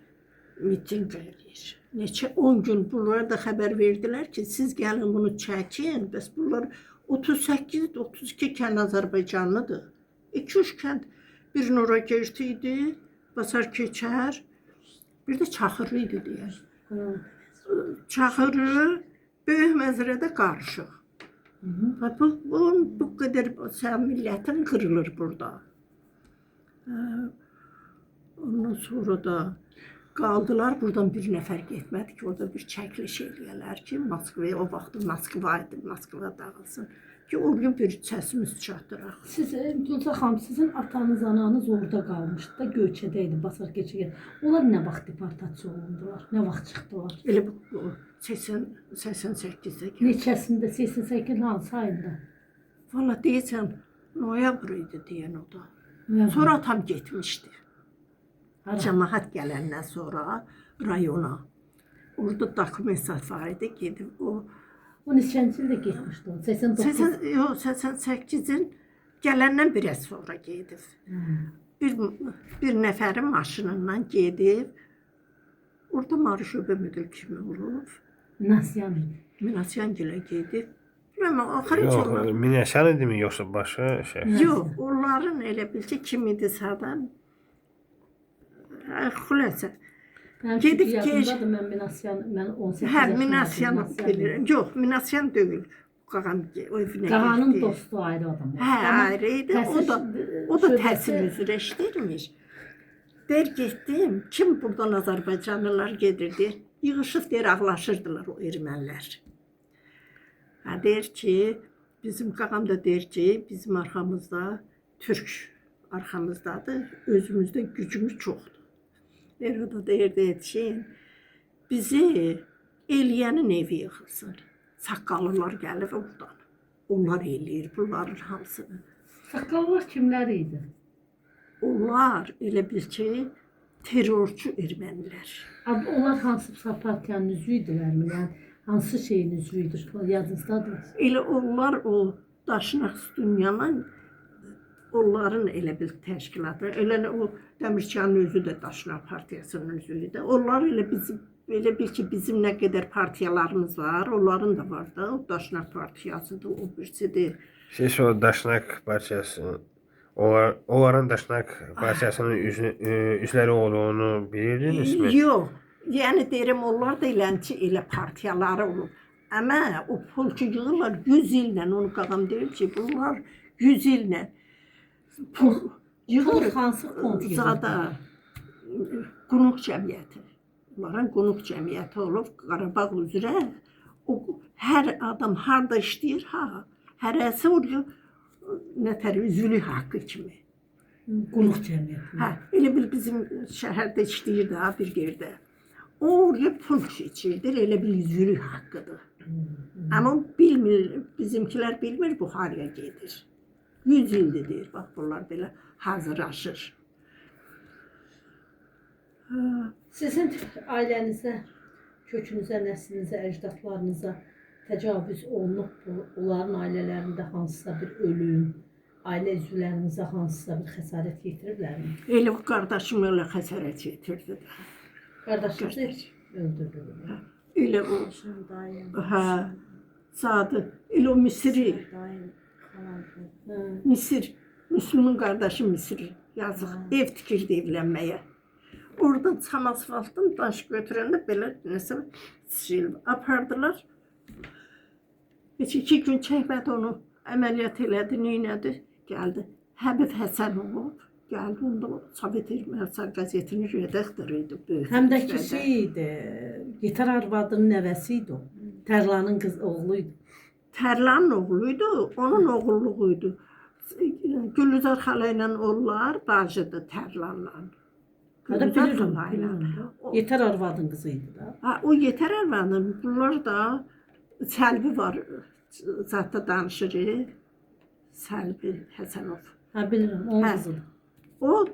miting eləyir. Neçə 10 gün bunlara da xəbər verdilər ki, siz gəlin bunu çəkin. Bəs bunlar 38-32 kənd Azərbaycanlıdır. 2-3 kənd, bir Noragert idi, Basar Keçər, bir də Çaxırlı idi deyər. Çaxırlı böyük məzrədə qarışıq. Bu qədər sən millətin qırılır burada. Ondan sonra da qaldılar. Buradan bir nəfər getmədi ki, orada bir çəkiliş eləyələr ki, Moskvaya, o vaxt Moskva idi, Moskva dağılsın ki, oraya bir səsimiz çatdıraq. Siz Gülçə xanım, sizin atanız, ananız orada qalmışdı da Göyçədə idi, Basar keçirken. Onlar nə vaxt deportasiya olundular? Nə vaxt çıxdılar? Elə bu 88-də gəldi. Neçəsində? 88 hansı ayında? Valla deyəcəm, noyabr idi deyən o da. Noyabr. Sonra atam getmişdi. Hara? Cəmaət gələndən sonra rayona. Orada dokument səfəri gedib o O neçənci ildə getmişdi o? 89. Yox, 88-in gələndən biraz sonra gedib. Bir nəfərin maşınından gedib, orada marşöbə müdür kimi olub. Nasyan idi. Minasyan gilə gedib. Bilməm, axırı Yox, onlar. Minəsən idimi yoxsa başqa şey? Yox, onların elə bil ki, kim idi sadan. Xüləsə. Mənim Gedib çünki keş- yadımdadır, mən Minasyan, mən 18 Hə, yaşındaydım, Minasyan Minasyan bilirəm. Yox, Minasyan deyil. Qağam o evinə Qağanın getdi. dostu ayrı adam. Hə, ayrı idi. O da təhsil üzrə işləyirmiş. Der getdim, kim buradan Azərbaycanlılar gedirdi? Yığışıb deyir, ağlaşırdılar o ermənilər. Hə, deyir ki, bizim qağam da deyir ki, bizim arxamızda Türk arxamızdadır, özümüzdə gücümüz çoxdur. Deyir, o da deyir ki, bizi eləyənin evi yıxılsın. Saqqallılar gəlib oradan. Onlar eləyir bunların hamısını. Saqqallar kimlər idi? Onlar elə bil ki, terrorçu ermənilər. Onlar hansı partiyanın üzvü idilər mi? Yəni hansı şeyin üzvü idi? Yadınızdadır. Elə onlar o Daşnaq Dünyanın onların elə bil təşkilatı. Elə o Dəmirçiyanın özü də Daşnaq partiyasının üzvü idi. Onlar elə bil ki, bizim nə qədər partiyalarımız var, onların da var da. O Daşnaq partiyasıdır, o birisidir. Siz o Daşnak partiyası, onların Daşnak partiyasının üzvləri olduğunu bilirdinizmi? Yox, yəni deyirəm, onlar da elə partiyaları olub. Amma o pulçu yığırlar 100 illə, onu qağam deyir ki, bunlar 100 illə pul Pul yığır. hansı fond yığırdı? Zada Qunaq cəmiyyəti. Onların Qunaq cəmiyyəti olub Qarabağ üzrə. O hər adam harda işləyir, hərəsi oraya nətər üzvlük haqqı kimi. Qulluq cəmiyyəti. Hə, elə bil bizim şəhərdə işləyir də bir yerdə. O oraya pul keçirdir, elə bil üzvlük haqqıdır. Amma bilmir, bizimkilər bilmir bu haraya gedir. 100 ildir deyir, bax bunlar belə hazırlaşır. Sizin ailənizə, kökünüzə, nəslinizə, əcdadlarınıza təcavüz olunub bu, onların ailələrində hansısa bir ölüm, ailə üzvlərinizə hansısa bir xəsarət yetiriblərmi? Elə bu qardaşım elə xəsarət yetirdi. Qardaşınızı öldürdülər. Elə o, hə, sadı, elə o Misri, Misir, Müslümün qardaşı Misir, yazıq, ev tikirdi evlənməyə. Oradan çam asfaltdan daş götürəndə belə nəsə apardılar. Heç 2 gün çəkmədi onu, əməliyyat elədi, neynədi, gəldi. Həbib Həsənov gəldi, onda Sovet Ermənistan qəzetinin redaktörü idi. Həm də ki şey idi, Yeter arvadının nəvəsi idi o. Tərlanın oğluydu. Tərlanın oğluydu, onun oğulluğuydu. Gülüzar xala ilə onlar bacıdır Tərlanla. Bilirəm. Yeter arvadın qızıydı da. Ha, o Yeter arvadın, bunlar da Səlbi var, zətdə danışır. Səlbi Həsənov. Hə, bilirəm, onun qızıdır. O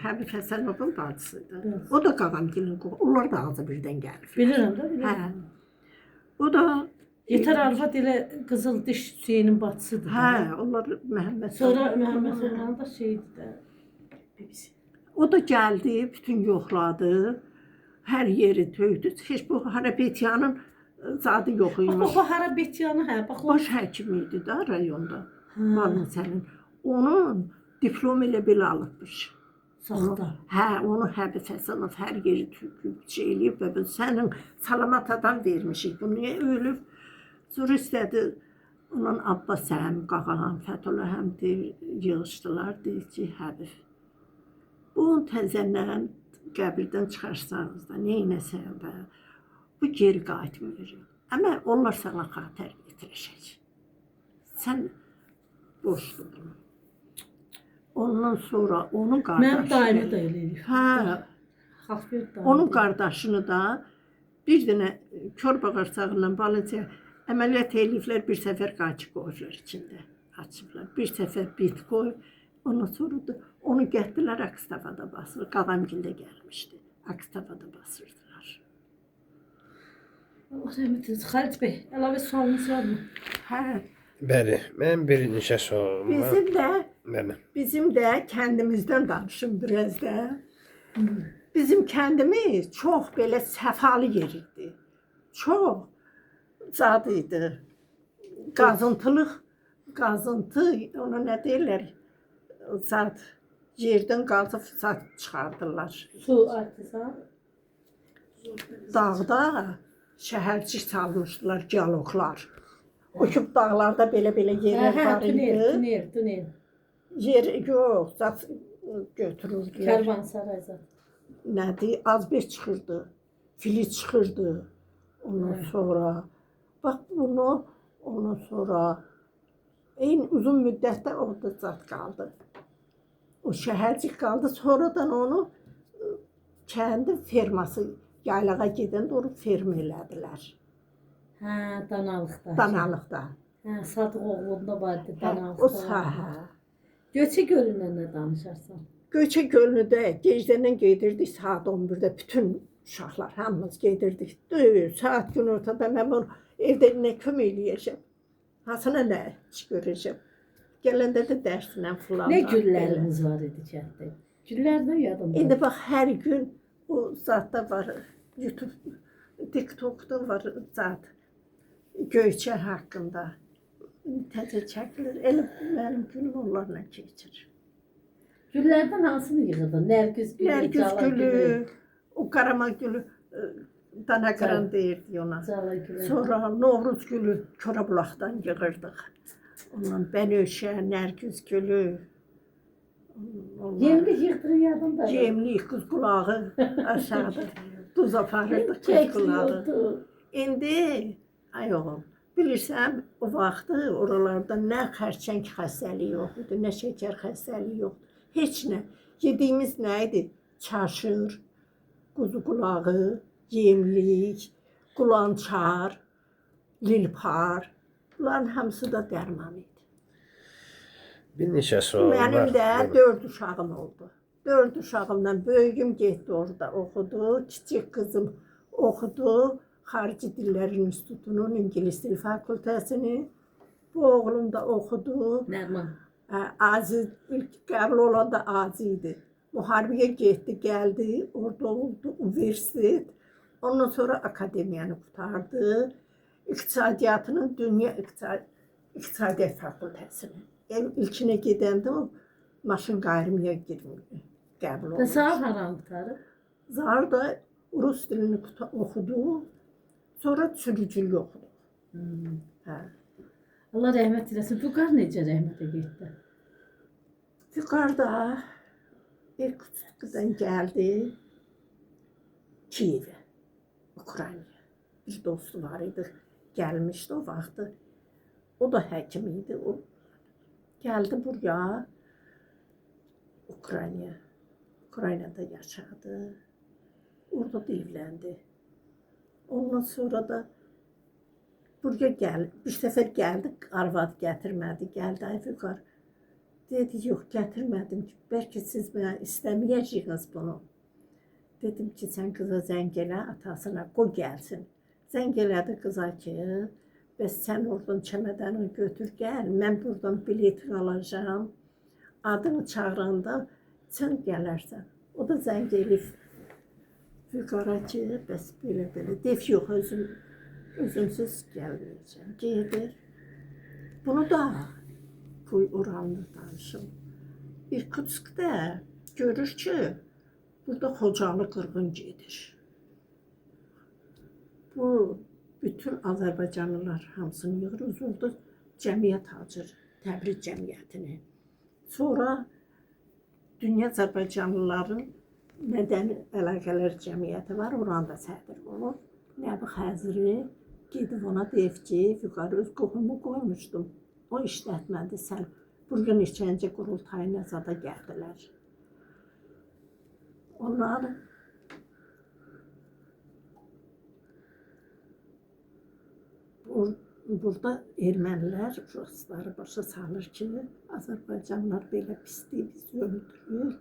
Həbib Həsənovun bacısıdır. O da Qağamgilin qoğu. Onlar da ağzı birdən gəlir. Bilirəm də, Hə. bilirəm. O da Yeter arvad elə Qızıl Diş Hüseynin bacısıdır. hə, onlar Məhəmməd. Sonra Məhəmməd Orhan da şeydi də. O da gəldi, bütün yoxladı. Hər yeri töydü. Heç bu Harabetiyanın zadı yox Bax, imiş. o Harabetiyanı, hə, bax o. Baş həkimi idi da rayonda. Valensənin. Onun diplom elə belə alıbmış. Saxta. Hə, onu Həbib Həsənov hər yeri tüküb, şey eləyib və biz sənin salamat adam vermişik. Bu niyə ölüb? Sonra istədi, onun Abbas həm, Qağan, Fətullah həm deyir, yığışdılar, deyir ki, Həbib Bunu təzədən qəbirdən çıxarsanız da, neynəsən də, bu geri qayıtmayacaq. Amma onlar sana xatir getirəcək. Sən boşdur bunu. Ondan sonra onun Mənim daimi qardaşı, də elə eləyir. hə, Xafir daimi. onun qardaşını da bir dənə kör bağırsağından balınca əməliyyat eləyiblər, bir səfər qaçı qoyublar içində. Açıblar. Bir səfər bit qoyub, ondan sonra da onu gətirdilər Akstavada basır. Qadamgildə gəlmişdi. Akstavada basırdılar. Allah rəhmət eylesin. Xalit bəy, əlavə sualınız varmı? Hə, Bəli, mənim bir neçə sualım var. Bəli. bizim də kəndimizdən danışım biraz da. Bizim kəndimiz çox belə səfalı yer idi. Çox zad idi. Qazıntı, ona nə deyirlər? Zad yerdən qazıb zad çıxardırlar. Su artizan. Dağda şəhərcik salmışdılar, dialoqlar. O ki, dağlarda belə yerlər var idi. Tünel. Yer yox, zat götürürdülər. Kərvansaray zat. Nədir? Azbek çıxırdı, fili çıxırdı. Ondan sonra, bax bunu, ondan sonra eyni uzun müddətdə orada zat qaldı. O şəhərcik qaldı, sonradan onu kəndi ferması yaylağa gedən doğru ferm elədilər. Hə, Danalıqda. Danalıqda. Hə, Sadıq oğlunda vardı Hə, Danalıqda. o sahə. Göçə gölündən nə danışarsan? Göçə gölündə gecədən gedirdik saat 11-də bütün uşaqlar hamımız gedirdik. Saat gün ortada mən bunu evdə nə kömək eləyəcəm? Hansına nə iş görəcəm? Gələndə də dərslə filan. Nə güllərimiz var idi kənddə? Güllərdən yadımda. İndi bax hər gün o zatda var. YouTube, TikTok'da var zat. Göyçə haqqında. Təzə çəkilir. Elə mənim gülüm onlarla keçir. Güllərdən hansını yığırdın? Nərgiz gülü, Nərgiz cala gülü, o qarama gülü, danaqaran deyirdi ona. Cala gülü. Sonra Novruz gülü Korabulaqdan yığırdıq. Ondan Bənövşə, Nərgiz gülü. Yemlik yığdığın yadımda. Yemlik, qız qulağı aşağıda. Duz aparırdıq qız qulağı. İndi, ay oğul, bilirsən, o vaxtı oralarda nə xərçəng xəstəliyi yox idi, nə şəkər xəstəliyi yoxdur. Heç nə. Yediyimiz nə idi? Çaşır, quzu qulağı, yemlik, qulançar, lilpar. Bunların hamısı da dərman idi. Bir neçə sualım var. Mənim də 4 uşağım oldu. 4 uşağımdan böyüyüm getdi orada oxudu. Kiçik qızım oxudu. Xarici Dillər İnstitutunun İngilis Dil Fakültəsini. Bu oğlum da oxudu. Nərman. Aziz, ilk qəbul olanda Aziz idi. Müharibəyə getdi, gəldi, orada oldu, universitet. Ondan sonra akademiyanı qurtardı. İqtisadiyyatının Dünya İqtisadiyyat Fakültəsini. İlkinə gedəndə o maşın qayrımıya qəbul oldu. Və sağ haram qutarıb? Zar da Rus dilini oxudu, sonra sürücülük oxudu. Hə. Allah rəhmət eləsin. Vüqar necə rəhmətə getdi? Vüqar da Irkutskdan gəldi Kiyevə, Ukraynaya. Bir dostu var idi, gəlmişdi o vaxtı. O da həkim idi. O gəldi buraya, Ukraynaya. Ukraynada yaşadı. Orada da evləndi. Ondan sonra da buraya gəldi. Bir səfər gəldi, arvad gətirmədi. Gəldi, ay Vüqar. Dedi, yox, gətirmədim ki, bəlkə siz mənə istəməyəcəksiniz bunu. Dedim ki, sən qıza zəng elə, atasına, qoy gəlsin. Zəng elədi qıza ki, bəs sən oradan çəmədəni götür, gəl, mən buradan biletini alacağım. Adını çağıranda sən gələrsən. O da zəng eləyib Vüqara ki, bəs belə-belə. Deyib, yox, özümsüz gəlməyəcəm. Gedir. Bunu da qoy oranlı danışım. İrkutskdə görür ki, burada Xocalı qırğın gedir. Bu bütün Azərbaycanlılar hamısını yığır, uzurdu cəmiyyət açır, Təbriz cəmiyyətini. Sonra Dünya Azərbaycanlıların Mədəni Əlaqələr Cəmiyyəti var, oranın da sədri olub. Nəbi Xəzri gedib ona deyib ki, yuxarı öz qohumu qoymuşdum. O işlətmədi, sən burada neçənci qurultayına zada gəldilər. Onlar burada ermənilər rusları başa salır ki, Azərbaycanlılar belə pisdir, bizi öldürür.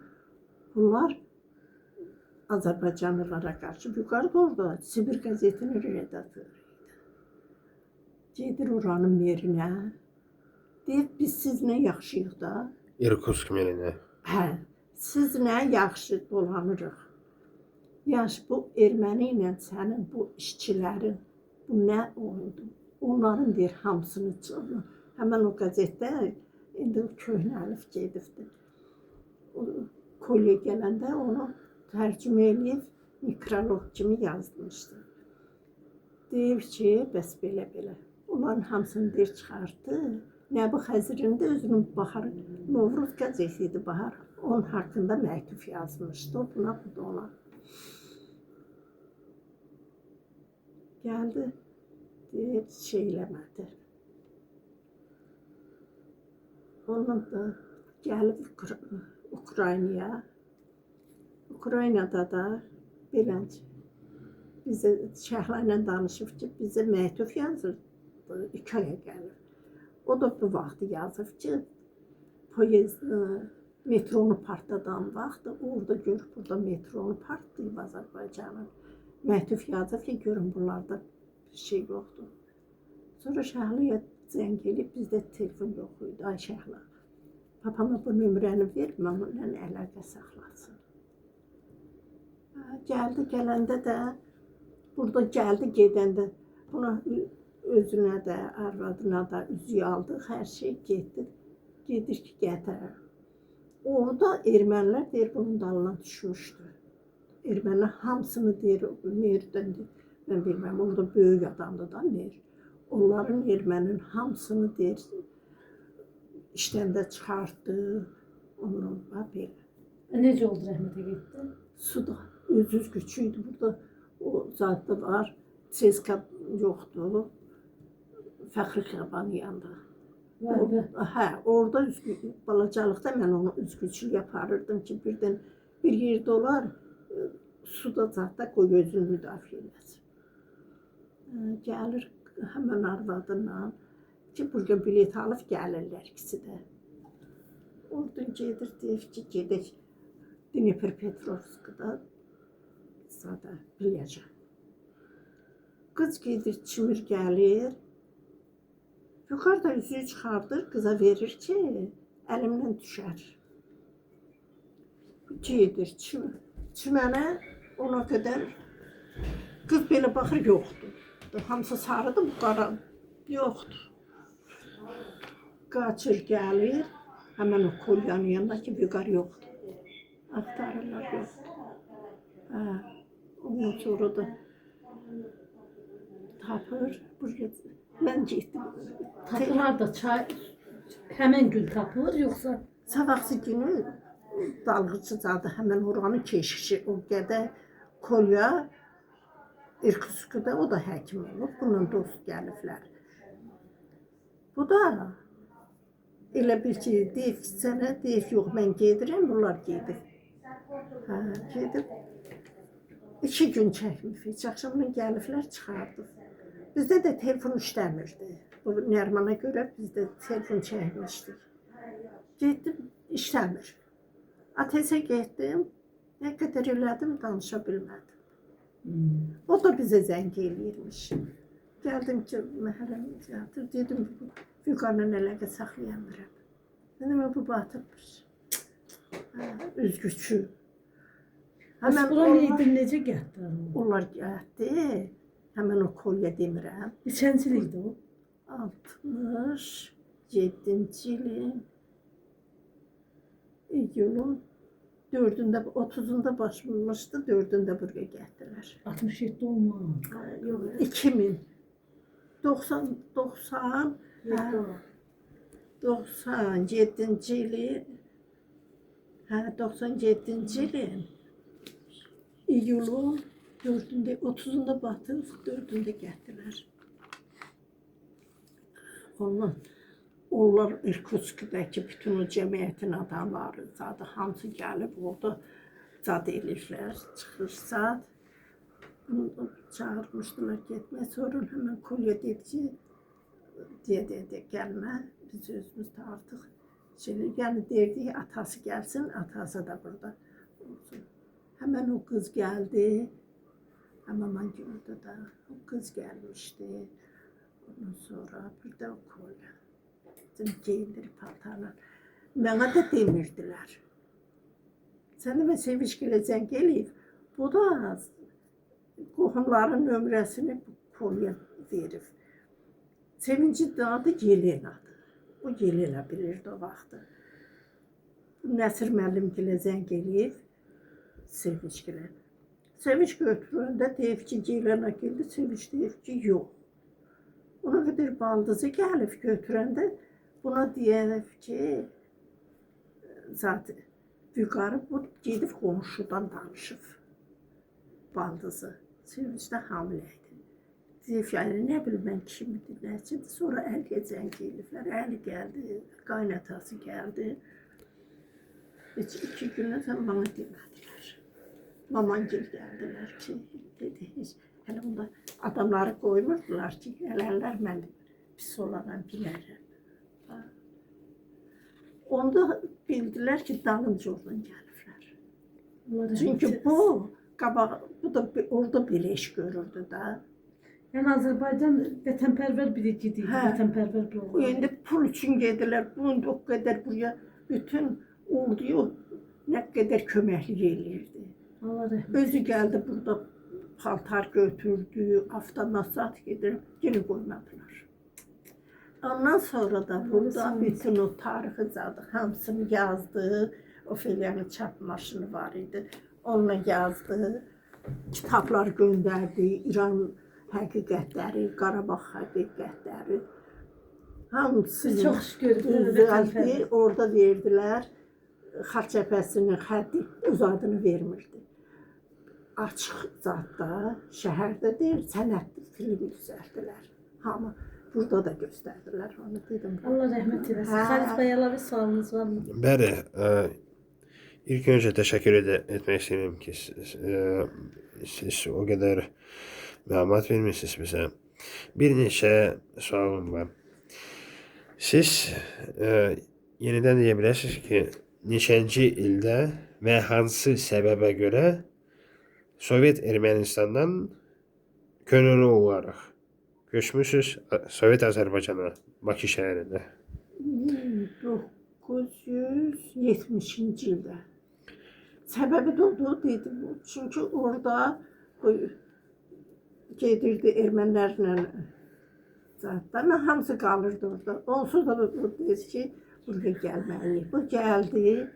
Bunlar Azərbaycanlılara qarşı yuxarı orada Sibir qəzetinin redaktörü idi. Gedir oranın merinə, deyir, biz sizinlə yaxşıyıq da. İrkutsk merinə. Hə, sizinlə yaxşı dolanırıq. Yaş bu erməni ilə sənin bu işçilərin bu nə oyundur? Onların deyir hamısını çıxırlar. Həmən o qəzetdə indi köhnəlif gedibdir. Kolye gələndə onu tərcümə edib mikrolog kimi yazmışdı. Deyir ki, bəs belə-belə. Onların hamısını deyir çıxartdı. Nəbi Xəzrin də özünün Bahar, Novruz qəzeti idi Bahar. Onun haqqında məktub yazmışdı. Buna bu da ona. Gəldi, deyir, eləmədi. Onun da gəlib Ukraynaya. Ukraynada da beləncə bizə Şəhla ilə danışıb ki, bizə məktub yazır, 2 aya gəlir. O da bu vaxtı yazıb ki, metronu partladan vaxtı orada görüb, burada metronu partlayıb Azərbaycanın. Məktub yazıb ki, görün bunlarda bir şey yoxdur. Sonra Şəhlaya zəng edib, bizdə telefon yox idi, ay Şəhla. Papama bu nömrəni ver, mənimlə əlaqə saxlasın. Gəldi, gələndə də, burada gəldi, gedəndə buna özünə də, arvadına da üzüyü aldıq, hər şey getdi. Gedir ki, gətirər. Orada ermənilər deyir, bunun dalına düşmüşdü. Ermənilər hamısını deyir, Merdən deyir, mən bilməm, orada böyük adamdı da Mer. Onların erməninin hamısını deyir, işdən də çıxartdı, onun belə. Necə oldu rəhmətə getdi? Suda, öz gücüydü burada, o zadda var, Seska yoxdur, Fəxri Xəbanın yanında. Hə, orada balacalıqda mən onu üzgüçülük yaparırdım ki, birdən bir yerdə olar, suda zadda qoy özünü müdafiə eləsin. Gəlir həmən arvadına ki, burada bilet alıb gəlirlər ikisi də. Oradan gedir, deyir ki, gedək Dnepropetrovskda zada biləcəm. Qız gedir, çimir gəlir. Yuxarıda üzüyü çıxardır, qıza verir ki, əlimdən düşər. Gedir, çimənə ona qədər qız belə baxır, yoxdur. Hamısı sarıdır, bu qara yoxdur. Qaçır, gəlir, həmən o kolyanın yanında ki, vüqar yoxdur. Axtarırlar, yoxdur. Ondan sonra da tapır, buraya mən getdim. Tapılar da çay həmən gün tapılır, yoxsa? Sabahsı günü dalğıcı zadı həmən oranın keşişi, o qədər kolya, İrkutskda o da həkim olub, bununla dost gəliblər. Bu da elə bir ki, deyib ki, sənə deyib, yox, mən gedirəm, bunlar gedib. Gedib, 2 gün çəkmir, heç axşamdan gəliblər, çıxardıq. Bizdə də telefon işləmirdi. Bu Nərmana görə bizdə telefon çəkmişdik. Getdim, işləmir. Ateşə getdim, nə qədər elədim, danışa bilmədim. O da bizə zəng eləyirmiş. Gəldim ki, məhələm yatır, dedim, Vüqarla əlaqə saxlayamıram. Dedim, bu batırmış. Üzgüçü. Bəs bunlar necə getdi? Onlar gəldi, həmən o kolya demirəm. Neçənci ildə o? 67-ci ilin iyulun 4-də, 30-unda başlamışdı, 4-də buraya gəldilər. 67 olmaz. 2000, 97-ci ili Hə, 97-ci ilin iyulun 4-ündə, 30-unda batıb, 4-ündə gətirdilər. Onlar Irkutskdəki bütün o cəmiyyətin adamları, zadı hamısı gəlib orada zad eləyirlər, çıxır zad. Bunu çağırmışdılar getmək, sonra həmən Kolya dedi ki, deyə gəlmə, biz özümüz də artıq yəni derdik, atası gəlsin, atası da burada olsun. Həmən o qız gəldi, həmən gördü də, o qız gəlmişdi. Ondan sonra bir də o Kolya. Geyindirib paltarlar. Mənə də demirdilər. Sən demə Sevinçgilə zəng eləyib, bu da qohumların nömrəsini Kolya verib. Sevinci adı Yelenadır. O Yelena bilirdi o vaxtı. Nəsir müəllimgilə zəng eləyib, Sevinçgilə. Sevinç götürəndə deyib ki, Yelena gəldi, Sevinç deyib ki, yox. Ona qədər baldızı gəlib götürəndə buna deyib ki, zaten yukarı bu gedib qonşudan danışıb baldızı. Sevinç də hamiləydi. Deyib, yəni nə bilim mən kimidir, nəçidir. Sonra Əliyə zəng eləyiblər. Əli gəldi, qaynatası gəldi. Heç 2 gündən sonra bana demədilər. Mamangil gəldilər ki, dedi, heç hələ onda adamları qoymurdular ki, əllər mən pis olaram, bilərəm. Onda bildilər ki, dalınca oradan gəliblər. Çünki bu da orada belə iş görürdü da. Yəni Azərbaycan vətənpərvər bir idi, vətənpərvər bir oğlan. İndi pul üçün gedirlər, bunun o qədər buraya bütün orduya nə qədər köməklik eləyirdi. Allah rəhmət. Özü gəldi burada paltar götürdü, avtomat gedir, yenə qoymadılar. Ondan sonra da burada bütün o tarixi zadı hamısını yazdı. Ofeliyanın çap maşını var idi. Onunla yazdı. Kitablar göndərdi. İran həqiqətləri, Qarabağ həqiqətləri. Hamısını çox şükür düzəldi. Orada verdilər. Xalq cəbhəsinin xətti öz adını vermirdi. Açıq zadda, şəhərdə deyil, sənətli film düzəldilər. Hamı burada da göstərdilər, onu dedim. Allah rəhmət eləsin. Xalis bəy əlavə sualınız varmı? Bəli, ilk önce teşekkür etmek istedim ki siz o kadar məlumat vermişsiniz bize. Bir neçə sualım var. Siz yeniden diyebilirsiniz ki neçənci ildə və hansı səbəbə görə Sovyet Ermənistandan könüllü olaraq göçmüşsünüz Sovyet Azərbaycana, Bakı şəhərində. 1970-ci ildə. Səbəbi də o dedim. Çünki orada gedirdi ermənilərlə zaten hamısı qalırdı orada. Onsuz da deyir ki, buraya gəlməliyik. Bu gəldi.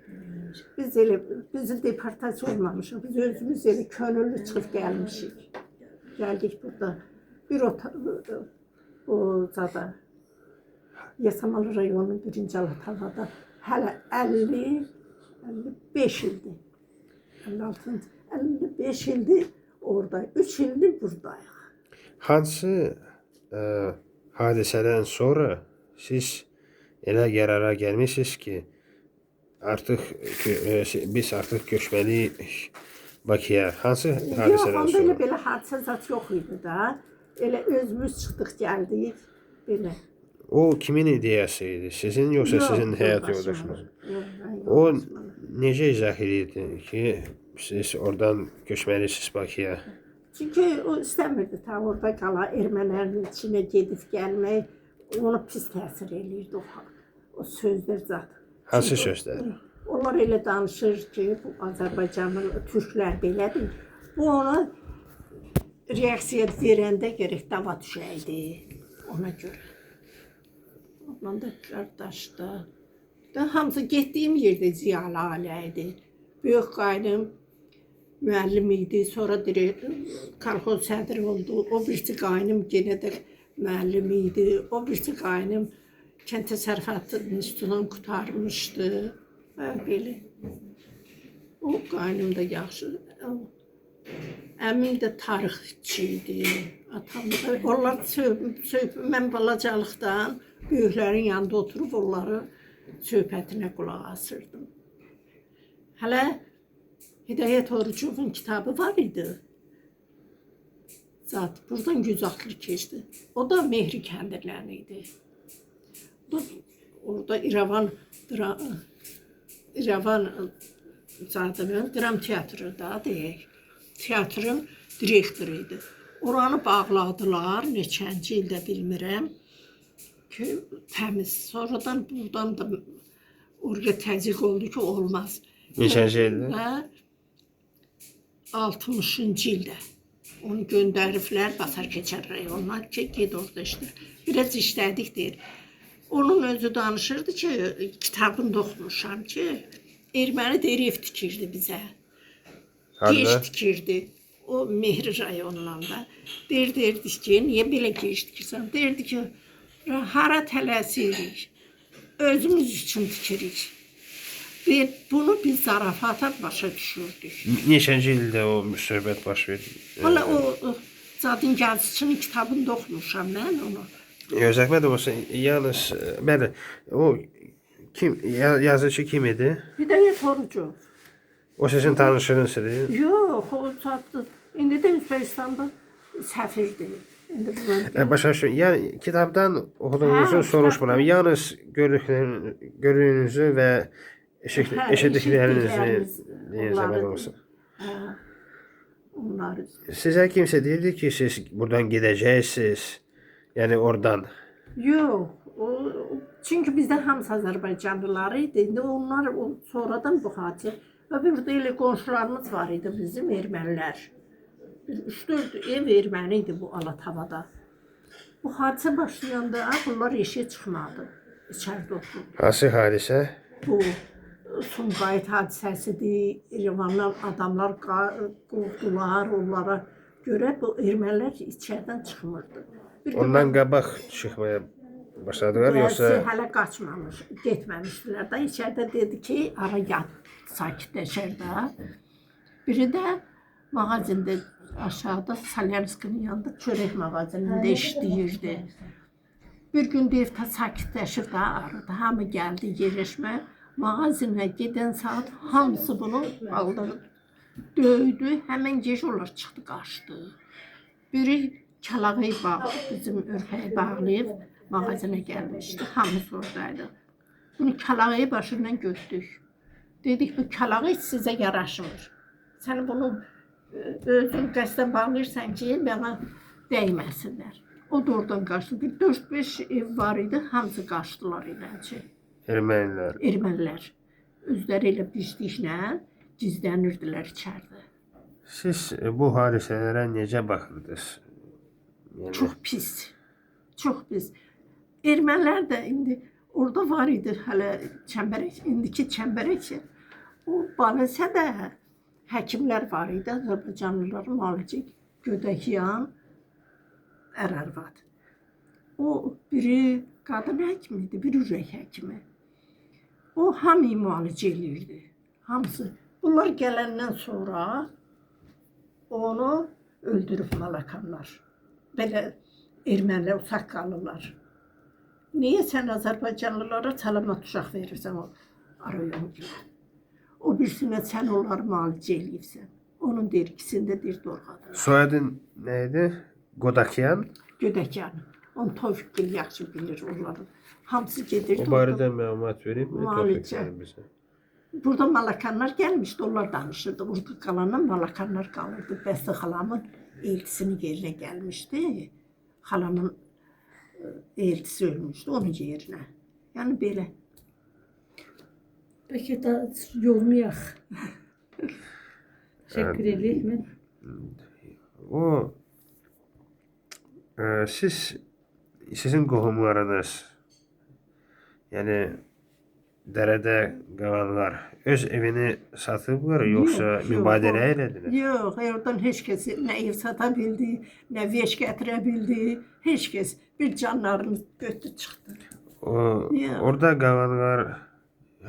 Bizi deportasiya olmamışıq. Biz özümüz elə könüllü çıxıb gəlmişik. Gəldik burada. Bir o zada Yasamalı rayonunun 1-ci Alatavada hələ 55 ildir. 55 ildir orada, 3 ildir buradayıq. Hansı hadisədən sonra siz elə qərara gəlmişsiniz ki, biz artıq göçməliyik Bakıya? Hansı hadisədən Yox, sonra? onda belə hadisə zat yox idi da. Elə özümüz çıxdıq, gəldik, belə. O kimin ideyası idi? Sizin yoxsa sizin həyat yoldaşınız? O necə izah edirdi ki, siz oradan göçməlisiniz Bakıya? Çünki o istəmirdi ta orada qala, ermənilərin içinə gedib gəlmək, ona pis təsir eləyirdi o sözlər zat. Hansı sözlər? Onlar elə danışır ki, bu Azərbaycanlı türklər belədir. Bu ona reaksiya verəndə gərək dava düşəydi ona görə. Ondan da qardaşda. Hamısı getdiyim yerdə ziyalı ailə idi. Böyük qaynım müəllim idi, sonra kolxoz sədri oldu. O birisi qaynım yenə də müəllim idi. O birisi qaynım kənd təsərrüfatı institutundan qurtarmışdı. Belə. O qaynım da yaxşı. Əmim də tarixçi idi. Atam da. Onlar mən balacalıqdan böyüklərin yanında oturub onları söhbətinə qulaq asırdım. Hələ Hidayət Orucovun kitabı var idi. Zat buradan 160 keçdi. O da Mehri kəndirlərini idi. Orada İrəvan zadının dram teatrı da deyək. Teatrın direktoru idi. Oranı bağladılar, neçənci ildə bilmirəm ki, təmiz. Sonradan buradan da oraya təzyiq oldu ki, olmaz. Neçənci ildə? Və 60-cı ildə. Onu göndəriblər Basar Keçər rayonuna ki, ged orada işlə. Biraz işlədik deyir. Onun özü danışırdı ki, kitabını da oxumuşam ki, erməni deyir ev tikirdi bizə. Geç tikirdi. O Mehri rayonundan da. Deyirdi ki, niyə belə geç tikirsən? Deyirdi ki, hara tələsirik, özümüz üçün tikirik. Ve bunu biz zarafata başa düşürdük. Neçənci ildə o söhbət baş verdi? Valla o Zadın Gəzçinin kitabında oxumuşam mən onu. Zəhmət olsa, yalnız, bəli, o kim, yazıcı kim idi? Hidayət Orucov. O sizin tanışınızdır? Yox, o zatdır. İndi də Özbəkistanda səfirdir. Başa düşün, yəni kitabdan oxuduğunuzu soruşmuram. Yalnız gördüyünüzü və eşitdiklərinizi zəhmət olsa. Onları. Sizə kimsə deyirdi ki, siz buradan gedəcəksiniz, yəni oradan. Yox, çünki bizdə hamısı Azərbaycanlılar idi. İndi onlar sonradan bu hadisə. Və burada elə qonşularımız var idi bizim ermənilər. 3-4 ev erməni idi bu Alatavada. Bu hadisə başlayanda bunlar eşiyə çıxmadı. İçəridə oturdu. Hansı hadisə? Bu Sumqayıt hadisəsidir. İrəvandan adamlar qovdular onlara görə bu ermənilər içəridən çıxmırdı. Ondan qabaq çıxmaya başladılar yoxsa? Hələ qaçmamış, getməmişdilər də. İçəridə dedi ki, ara yat, sakitləşər də. Biri də mağazində aşağıda Salyanskinin yanında çörək mağazində işləyirdi. Bir gün evdə sakitləşir də arada. Hamı gəldi yerləşmə. Mağazinə gedən saat hamısı bunu qaldırdı, döydü. Həmən gec onlar çıxdı, qaçdı. Biri kalağı bizim örfəyi bağlayıb mağazinə gəlmişdi. Hamısı oradaydı. Bunu kalağı başından götürdük. Dedik, bu kalağı sizə yaraşmır. Sən bunu özün qəsdən bağlayırsan ki, mənə dəyməsinlər. O da oradan qaçdı. Bir 4-5 ev var idi, hamısı qaçdılar eləci. Ermənilər. Ermənilər. Özləri elə pisliklə gizlənirdilər içəridə. Siz bu hadisələrə necə baxırdınız? Yəni... Çox pis. Çox pis. Ermənilər də indi orada var idi hələ çəmbərək, indiki çəmbərək. O Baləsə də həkimlər var idi, Azərbaycanlıların müalicə Gödəkyan Ər-Arvad. O biri qadın həkimi idi, biri ürək həkimi. O hamıyı müalicə eləyirdi. Hamısı. Bunlar gələndən sonra onu öldürüb malakanlar. Belə ermənilər usaq qalırlar. Niyə sən Azərbaycanlılara salamat uşaq verirsən o rayonlara? O birsinə sən onları müalicə eləyirsən. Onun deyir ikisində deyir dorğadır. Soyadın nə idi? Godakyan? Gödəkyan. Onu Tofiq yaxşı bilir onların. Hamısı gedirdi. O barədə məlumat verib mi? Müalicə. Burada malakanlar gəlmişdi, onlar danışırdı. Burada qalandan malakanlar qalırdı. Bəstə xalamın eltisinin yerinə gəlmişdi. Xalamın eltisi ölmüşdü onun yerinə. Yəni belə. Bəlkə də yormayaq. Təşəkkür edirəm. O sizin qohumlarınız, yəni dərədə qalanlar öz evini satıblar, yoxsa mübadilə elədilər? Yox, oradan heç kəs nə ev sata bildi, nə veş gətirə bildi, heç kəs bir canlarını götürüb çıxdı. Orada qalanlar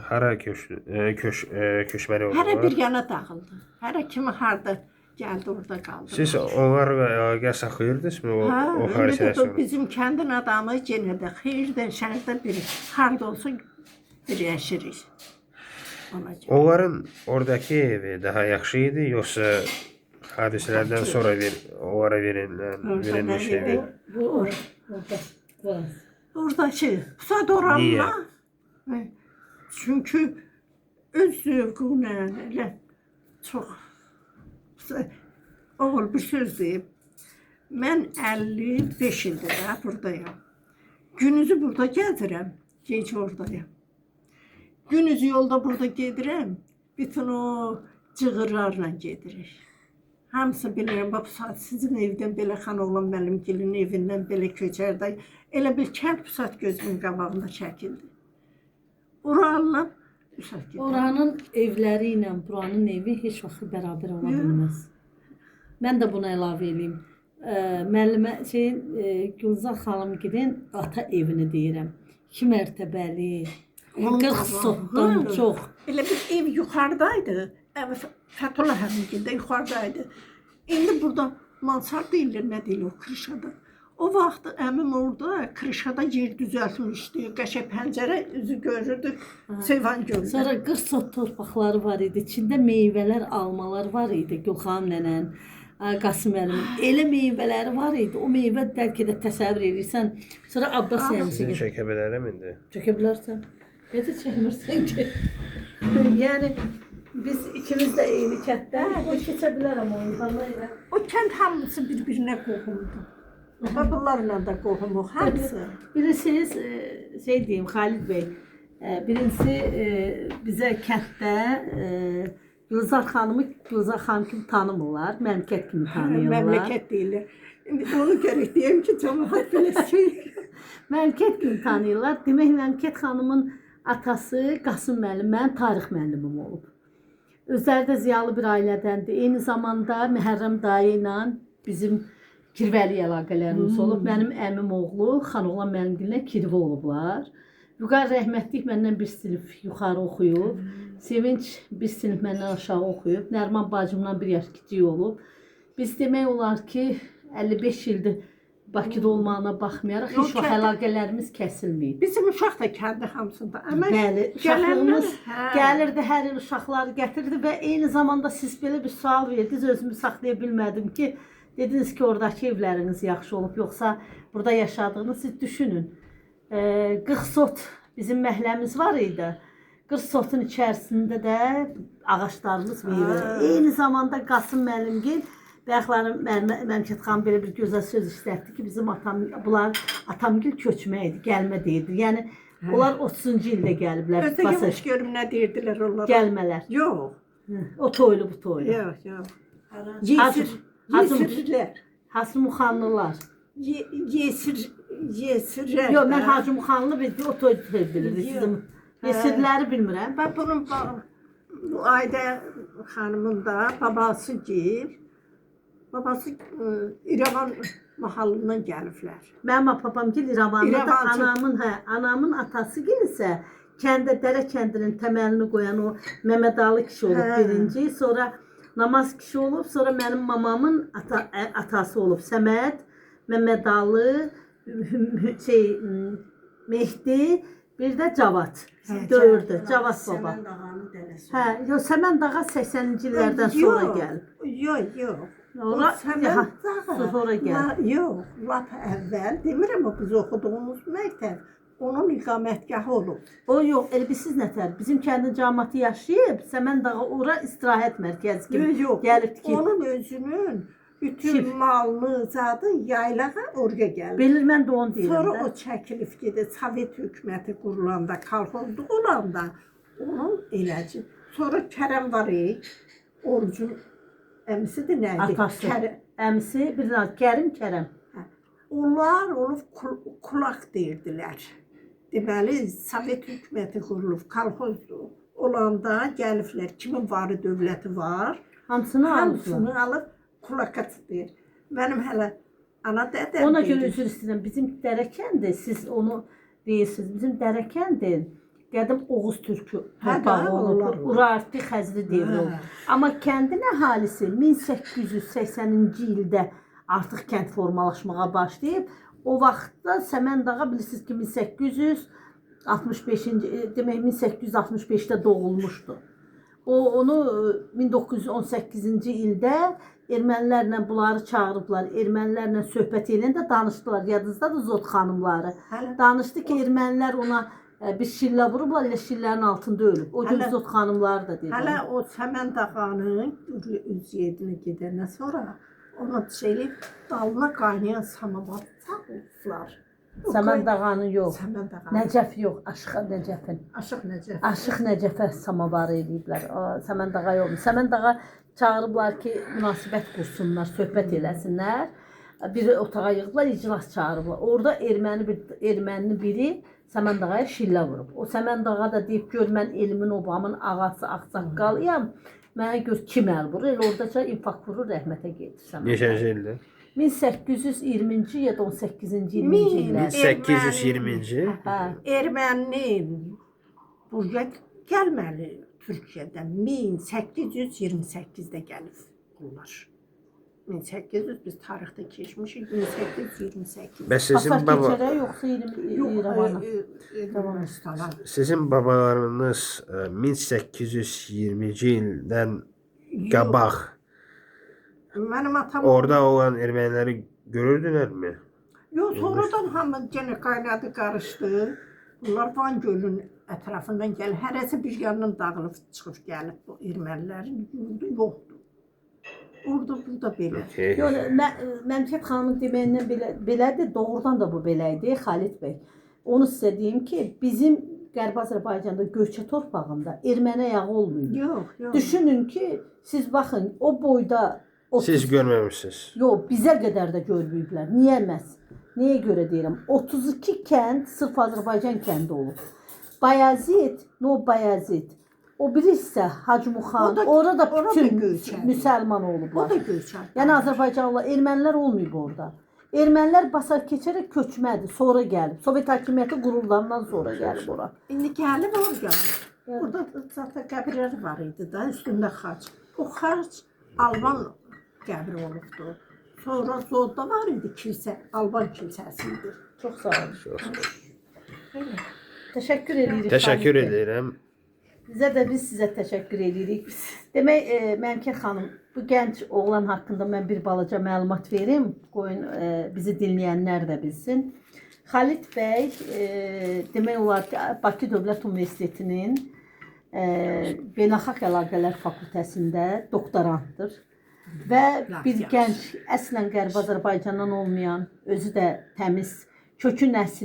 hara köçməli Hərə bir oldular? yana dağıldı. Hərə kimi harda gəldi orada qaldı. Siz onlarla əlaqə saxlayırdınızmı o indi də hadisədən sonra? bizim kəndin adamı yenə də xeyirdən, şərdən bir harda olsun birləşirik. Ona görə. Onların oradakı evi daha yaxşı idi, yoxsa hadisələrdən sonra onlara verilmiş Orada evi? Bu orada. Burası. Oradakı pusat oranma. Çünki öz zövqünə elə çox oğul bir söz deyib. Mən 55 ildir də buradayam. Günüzü burada gəzirəm, gec oradayam. Günüzü yolda burada gedirəm, bütün o cığırlarla gedirik. Hamısı bilirəm, bax saat sizin evdən belə Xanoğlan müəllimgilin evindən belə köçərdə elə bir kənd pusat gözümün qabağında çəkildi. Oranla pusat gedir. Oranın evləri ilə buranın evi heç vaxt bərabər ola bilməz. Mən də buna əlavə edeyim. Müəllimə Gülzar xanımgilin ata evini deyirəm. 2 mərtəbəli, 40 sotdan çox. Elə bir ev yuxarıdaydı. Fətullah həmgildə yuxarıdaydı. İndi burada mansard deyirlər, nə deyirlər o krişada. O vaxt əmim orada krişada yer düzəltmişdi. Qəşəng pəncərə üzü görürdü. Seyvan gölü. Sonra 40 sot torpaqları var idi. İçində meyvələr, almalar var idi. Gülxanım nənənin, Qasım müəllimin. Elə meyvələri var idi. O meyvə bəlkə də təsəvvür edirsən. Sonra Abbas Sizi əmisi çəkə bilərəm indi. çəkə bilərsən. Necə çəkmirsən ki? Yəni biz ikimiz də eyni kənddə. O keçə bilərəm o insanlarla. O kənd hamısı bir-birinə qohumdu. Babalarla da qohumu hamısı. Bilirsiniz, deyim Xalid bəy, birincisi bizə kənddə Gülzar xanımı Gülzar xanım kimi tanımırlar, məmləkət kimi tanıyırlar. Məmləkət deyirlər. İndi onu gərək deyim ki, cəmaət biləsin. Məmləkət kimi tanıyırlar. Demək, Məmləkət xanımın atası Qasım müəllim, mənim tarix müəllimim olub. Özləri də ziyalı bir ailədəndir. Eyni zamanda Məhərrəm dayı ilə bizim kirvəli əlaqələrimiz olub. Mənim əmim oğlu Xanoğlan müəllimlə kirvi olublar. Vüqar rəhmətlik məndən bir sinif yuxarı oxuyub. Sevinç bir sinif məndən aşağı oxuyub. Nərman bacımdan bir yaş kiçik olub. Biz demək olar ki, 55 ildir Bakıda olmağına baxmayaraq heç vaxt əlaqələrimiz kəsilməyib. Bizim uşaq da kəndi hamısında. Bəli, uşaqlığımız gəlirdi, hər il uşaqları gətirdi və eyni zamanda siz belə bir sual verdiniz, özümü saxlaya bilmədim ki, dediniz ki, oradakı evləriniz yaxşı olub, yoxsa burada yaşadığınız siz düşünün. 40 sot bizim məhəlləmiz var idi. 40 sotun içərisində də ağaclarımız meyvə. Eyni zamanda Qasım müəllimgil Bəxtlərim Məmləkət xanım belə bir gözəl söz işlətdi ki, bizim atamgil köçmə idi, gəlmə deyirdi. Yəni, onlar 30-cu ildə gəliblər. Özdə yavaş görüm nə deyirdilər onlara. Gəlmələr. Yox. O toylu, bu toylu. Yox, yox. Yesirlər. Hasım Muxanlılar. Yesirlər. Yox, mən Hacı Muxanlı bildi, o toylu bilirdi. Sizin yesirləri bilmirəm. Ben bunun Ayda xanımın da babası gil. Babası İrəvan mahallından gəliblər. Mənim papam gil İrəvanlıdır. Anamın atası gil isə kəndə, Dərə kəndinin təməlini qoyan o Məmmədalı kişi olub birinci. Sonra Namaz kişi olub. Sonra mənim mamamın atası olub Səməd, Məmmədalı, Mehdi, bir də Cavad. Dördü. Cavad baba. Səmən Dağa 80-ci illərdən sonra gəlib. Yox. Sonra gəlib. Yox, lap əvvəl demirəm o biz oxuduğumuz məktəb. Onun iqamətgahı olub. O yox, elə siz nətər? Bizim kəndin cəmiyyəti yaşayıb, Səmən Dağa ora istirahət mərkəzi kimi gəlib ki. Onun özünün bütün malını, zadı yaylağa oraya gəlib. Bilir, mən də onu deyirəm. Sonra o çəkilib gedir, Sovet hökuməti qurulanda, kolxozluq olanda onun eləcə. Sonra Kərəm var, Orucun əmisidir, nə idi? Atası. Əmisi, bir Kərəm. Onlar olub kulaq deyirdilər. Deməli, Sovet hökuməti qurulub, kolxoz olanda gəliblər, kimin varı dövləti var, hamısını alıb kulaka deyir. Mənim hələ ana dədəm ona görə üzr istəyirəm. Bizim Dərəkəndi, siz onu deyirsiniz. Bizim Dərəkəndi qədim Oğuz türkü Hə, torpağı olub. onlar. Urartu Xəzri devri olub. Amma kəndin əhalisi 1880-ci ildə artıq kənd formalaşmağa başlayıb. O vaxtda Səməndağa bilirsiniz ki 1865-ci demək 1865-də doğulmuşdu. Onu 1918-ci ildə ermənilərlə bunları çağırıblar. Ermənilərlə söhbət edəndə danışdılar. Yadınızdadır Zot xanımları. Danışdı ki ermənilər ona bir şillə vurublar, elə şillərin altında ölüb. O gün Zot xanımları da dedi. Hələ o Səməndağanın üzyedinə gedəndən sonra ona şeyli dalına qaynayan samavar çağırdılar. Səməndağanın yox. Səməndağanın. Nəcəf yox, Aşıq Nəcəfin. Aşıq Nəcəf. Aşıq Nəcəfə samavarı eləyiblər. Səməndağa yox. Səməndağa çağırıblar ki, münasibət qursunlar, söhbət eləsinlər. Bir otağa yığdılar, iclas çağırıblar. Orada erməninin biri Səməndağaya şillə vurub. O Səməndağa da deyib, gör mən elimin obamın ağası ağsaqqalıyam. Mənə gör kim əl vurur. Elə oradaca infaq vurur, rəhmətə gedir Səməndağa. Neçənci ildir? 1820-ci ya da 18-ci 20-ci illər. 1820-ci? Hə. Erməninin buraya gəlməli Türkiyədən 1828-də gəlib bunlar. 1800 biz tarixdə keçmişik 1828. Bəs sizin Basar baba keçərə yoxsa İrəvana? sizin babalarınız 1820-ci ildən qabaq Mənim atam orada olan erməniləri görürdülərmi? Yox, sonradan hamı yenə qaynadı, qarışdı. Bunlar Van gölünün ətrafından gəlir. Hərəsi bir yandan dağılıb çıxıb gəlib bu ermənilərin yurdu yoxdur. Orada burada belə. Yox, Məmşət xanımın deməyindən belədir, doğrudan da bu belə idi, Xalid bəy. Onu sizə deyim ki, bizim Qərbi Azərbaycanda Göyçə torpağında erməni ayağı olmuyor. Yox. Düşünün ki, siz baxın, o boyda Siz görməmişsiniz. Yox, bizə qədər də görməyiblər. Niyə məhz? Nəyə görə deyirəm? 32 kənd sırf Azərbaycan kəndi olub. Bayazid, Bayazid. O biri isə Hacı Muxan, orada bütün müsəlman olublar. O da Göyçə. Yəni Azərbaycanlılar, ermənilər olmayıb orada. Ermənilər basar keçərək köçmədi, sonra gəlib. Sovet hakimiyyəti qurulandan sonra gəlib ora. İndi gəlib orada. Orada zaten qəbirləri var idi da, üstündə xaç. O xaç Alban qəbri olubdu. Sonra Zodda var idi kilsə, Alban kilsəsi idi. Çox sağ olun. Təşəkkür edirik. Təşəkkür edirəm. Bizə də biz sizə təşəkkür edirik. Demək, Məmkət xanım, bu gənc oğlan haqqında mən bir balaca məlumat verim. Qoyun bizi dinləyənlər də bilsin. Xalid bəy demək olar ki, Bakı Dövlət Universitetinin Beynəlxalq Əlaqələr Fakültəsində doktorantdır. Və bir gənc əslən Qərbi Azərbaycandan olmayan, özü də təmiz, kökün əsli